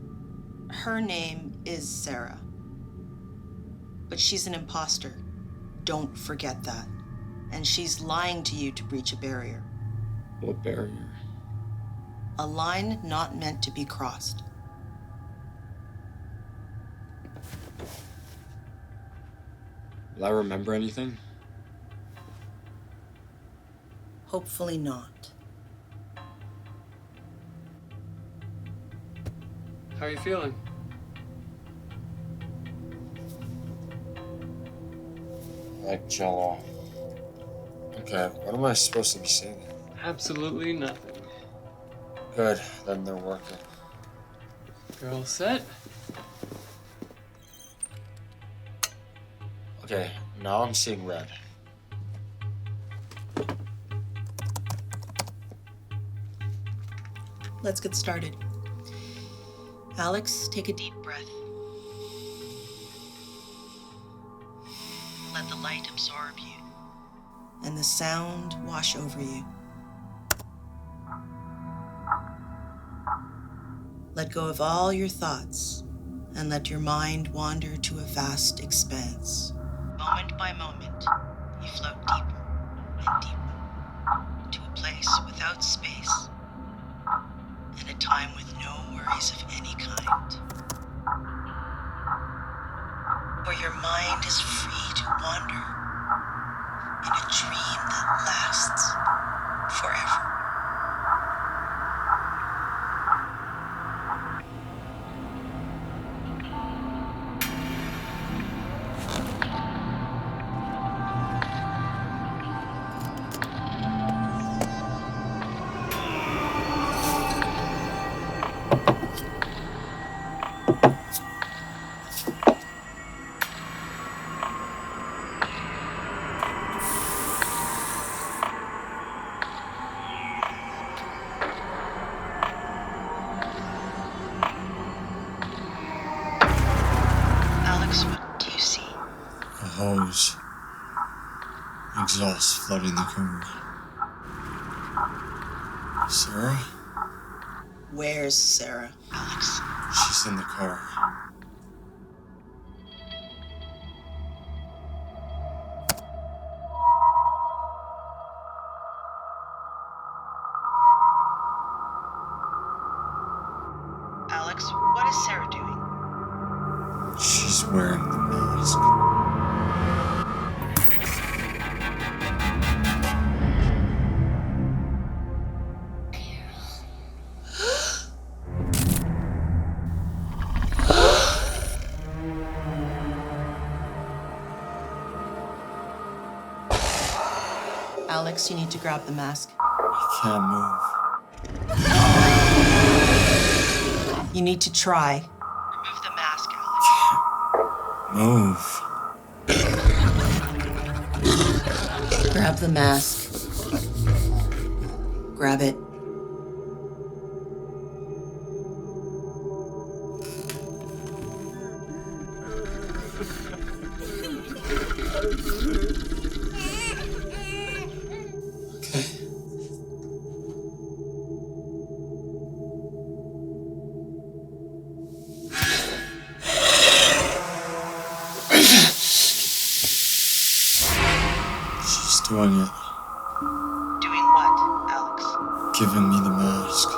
N: her name is Sarah. But she's an imposter. Don't forget that. And she's lying to you to breach a barrier.
O: What barrier?
N: A line not meant to be crossed.
O: Will I remember anything?
N: Hopefully not.
Q: How are you feeling?
O: Like Jello. Okay, what am I supposed to be saying?
Q: Absolutely nothing.
O: Good, then they're working.
Q: You're all set?
O: Okay, now I'm seeing red.
N: Let's get started. Alex, take a deep breath. Let the light absorb you, and the sound wash over you. Let go of all your thoughts, and let your mind wander to a vast expanse. Moment by moment, you float deeper and deeper to a place without space and a time with no worries of any kind. For your mind is free to wander in a dream that lasts forever. Alex, what do you see?
O: A hose. Exhaust flooding the car. Sarah?
N: Where's Sarah, Alex?
O: She's in the car.
N: Alex, what is Sarah doing?
O: She's wearing the mask.
N: Alex, you need to grab the mask.
O: I can't move.
N: You need to try. Remove the mask,
O: Move.
N: Alex. Grab the mask. Grab it.
O: She's doing it.
N: Doing what, Alex?
O: Giving me the mask.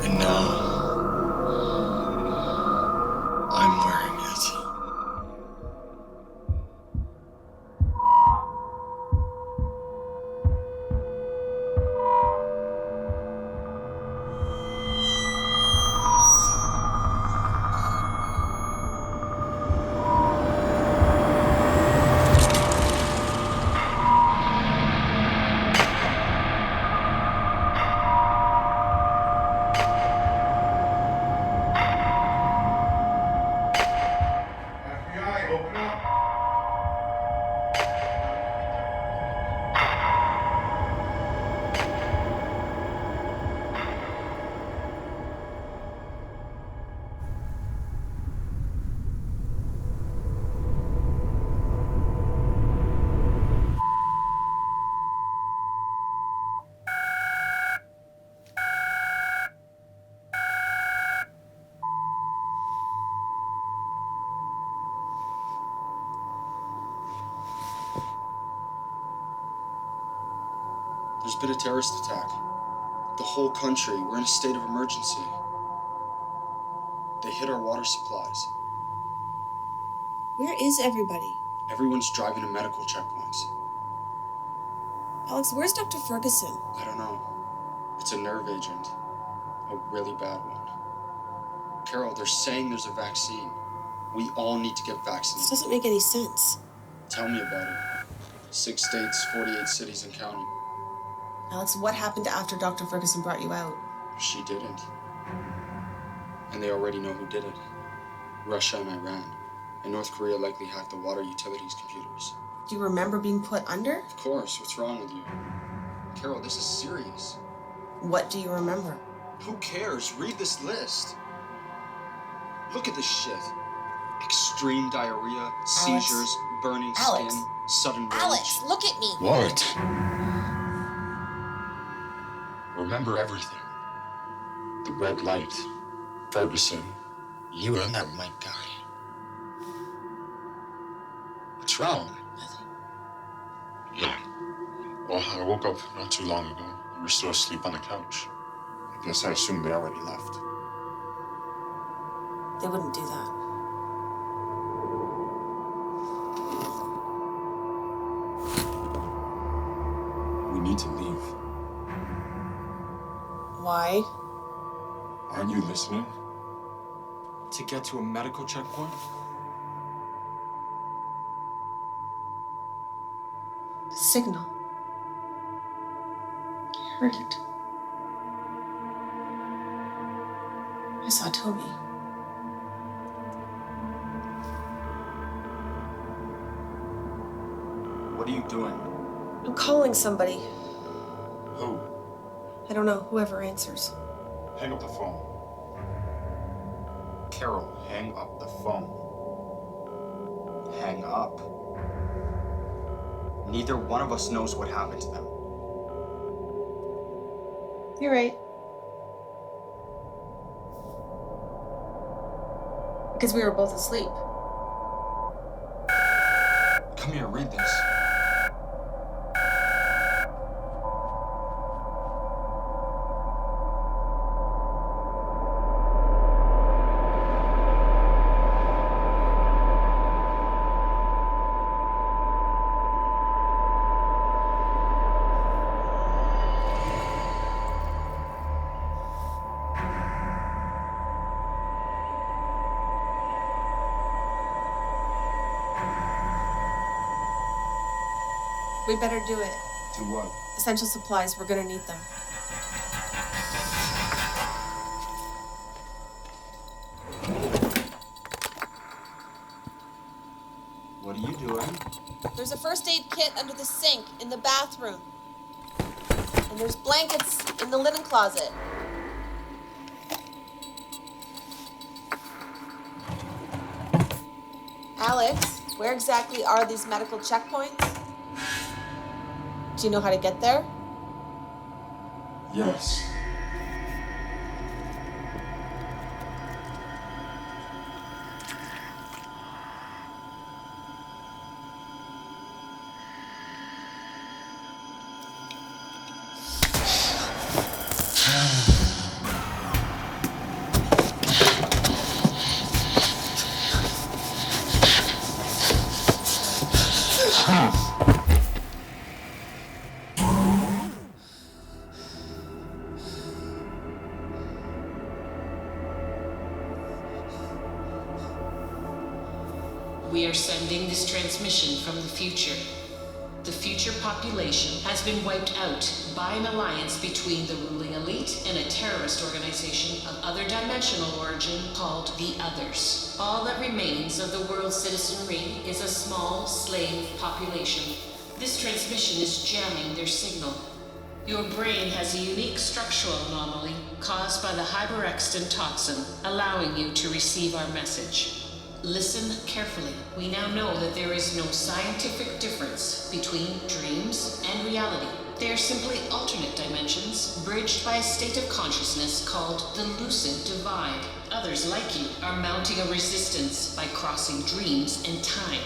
O: And now, I'm wearing it.
E: FBI, open up.
F: There's been a terrorist attack. The whole country, we're in a state of emergency. They hit our water supplies.
K: Where is everybody?
F: Everyone's driving to medical checkpoints.
K: Alex, where's Dr. Ferguson?
F: I don't know. It's a nerve agent. A really bad one. Carol, they're saying there's a vaccine. We all need to get
K: This
F: vaccinated.
K: doesn't make any sense.
F: Tell me about it. 6 states, 48 cities and counting.
K: Alex, what happened after Dr. Ferguson brought you out?
F: She didn't. And they already know who did it. Russia and Iran. And North Korea likely hacked the water utilities computers.
K: Do you remember being put under?
F: Of course, what's wrong with you? Carol, this is serious.
K: What do you remember?
F: Who cares? Read this list. Look at this shit. Extreme diarrhea, seizures, burning
K: Alex.
F: skin, sudden rage.
K: Alex, look at me.
S: What? Remember everything. The red light. Ferguson. You and that Mike guy. What's wrong?
K: Nothing.
E: Yeah. Well, I woke up not too long ago. You were still asleep on the couch. I guess I assumed they already left.
K: They wouldn't do that.
S: We need to leave.
K: Why?
S: Aren't you listening? To get to a medical checkpoint?
K: Signal. I heard it. I saw Toby.
F: What are you doing?
K: I'm calling somebody.
S: Who?
K: I don't know, whoever answers.
S: Hang up the phone. Carol, hang up the phone.
F: Hang up. Neither one of us knows what happened to them.
K: You're right. Because we were both asleep.
F: Come here, read this.
K: We better do it.
S: Do what?
K: Essential supplies, we're gonna need them.
F: What are you doing?
K: There's a first aid kit under the sink in the bathroom. And there's blankets in the linen closet. Alex, where exactly are these medical checkpoints? Do you know how to get there?
S: Yes.
R: We are sending this transmission from the future. The future population has been wiped out by an alliance between the ruling elite and a terrorist organization of other dimensional origin called the Others. All that remains of the world's citizenry is a small slave population. This transmission is jamming their signal. Your brain has a unique structural anomaly caused by the hyperextant toxin, allowing you to receive our message. Listen carefully. We now know that there is no scientific difference between dreams and reality. They are simply alternate dimensions, bridged by a state of consciousness called the lucid divide. Others like you are mounting a resistance by crossing dreams and time.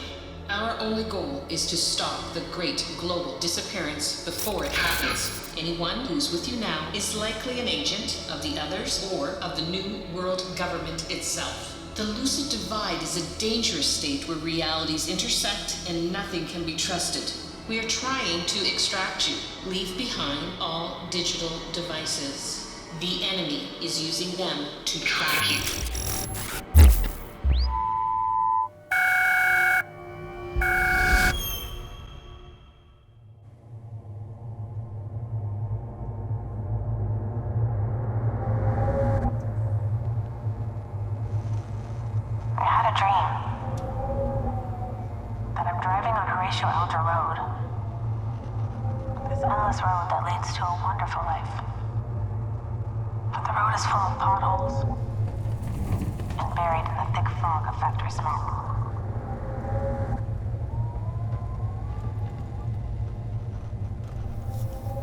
R: Our only goal is to stop the great global disappearance before it happens. Anyone who's with you now is likely an agent of the Others or of the New World Government itself. The lucid divide is a dangerous state where realities intersect and nothing can be trusted. We are trying to extract you. Leave behind all digital devices. The enemy is using them to track you.
T: I had a dream that I'm driving on Horatio Alger Road. This endless road that leads to a wonderful life. But the road is full of potholes and buried in the thick fog of factory smoke.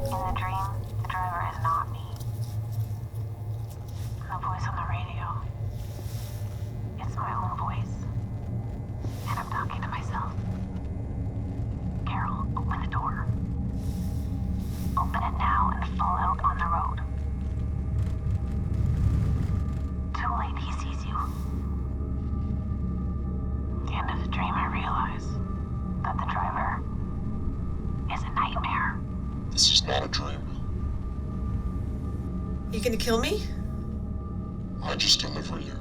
T: In the dream, the driver is not me. The voice on the radio. It's my own voice. And I'm talking to myself. Carol, open the door. Open it now and fall out on the road. Too late, he sees you. At the end of the dream, I realize that the driver is a nightmare.
E: This is not a dream.
D: You gonna kill me?
E: I just deliver you.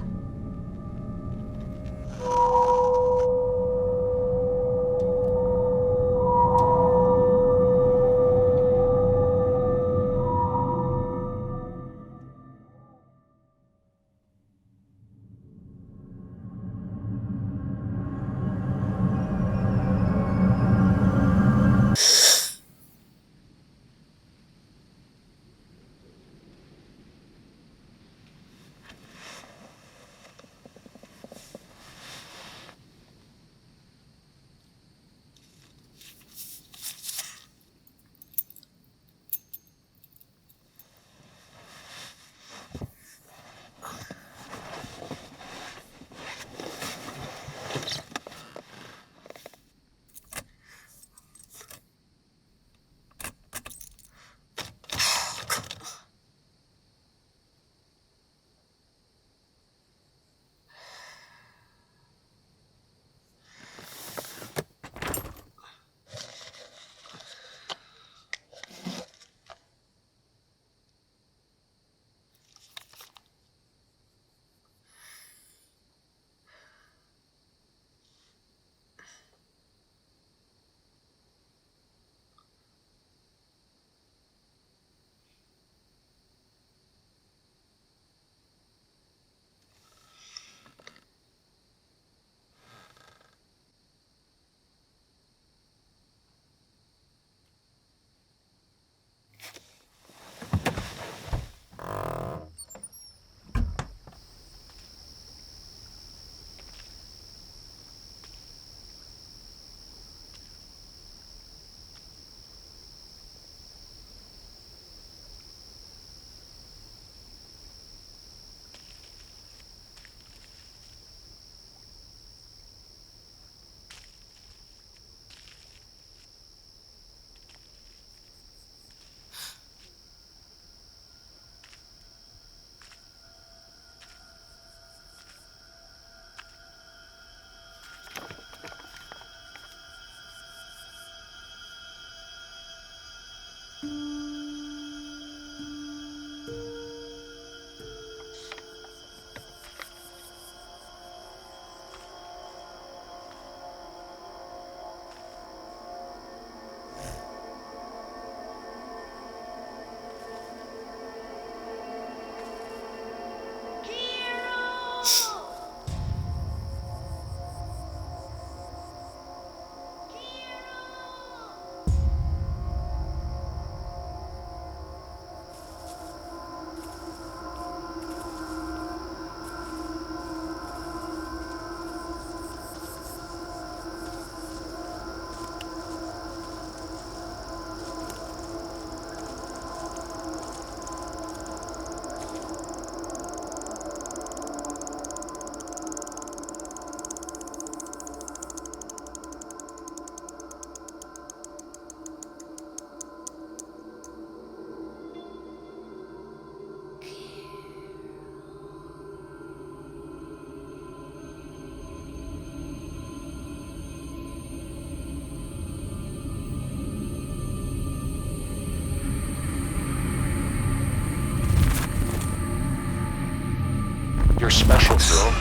E: You're special, girl.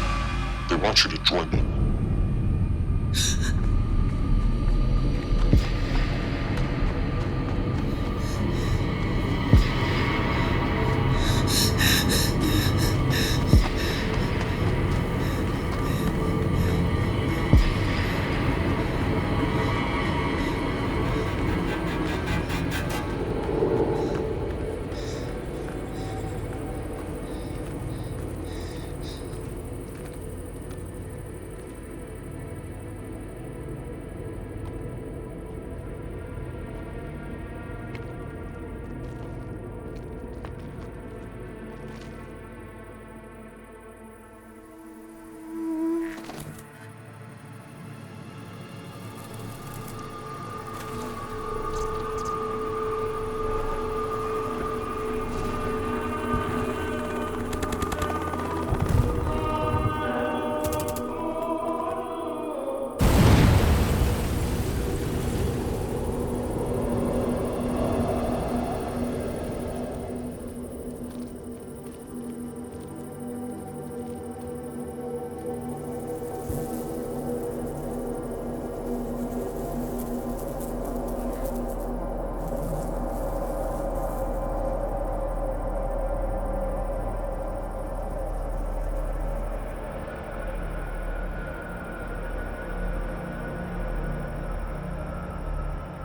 E: They want you to join them.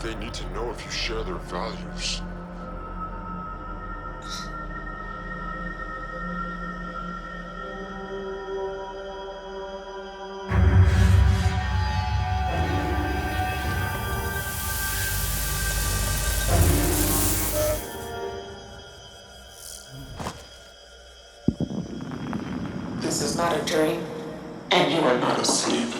E: They need to know if you share their values.
R: This is not a dream, and you are not asleep.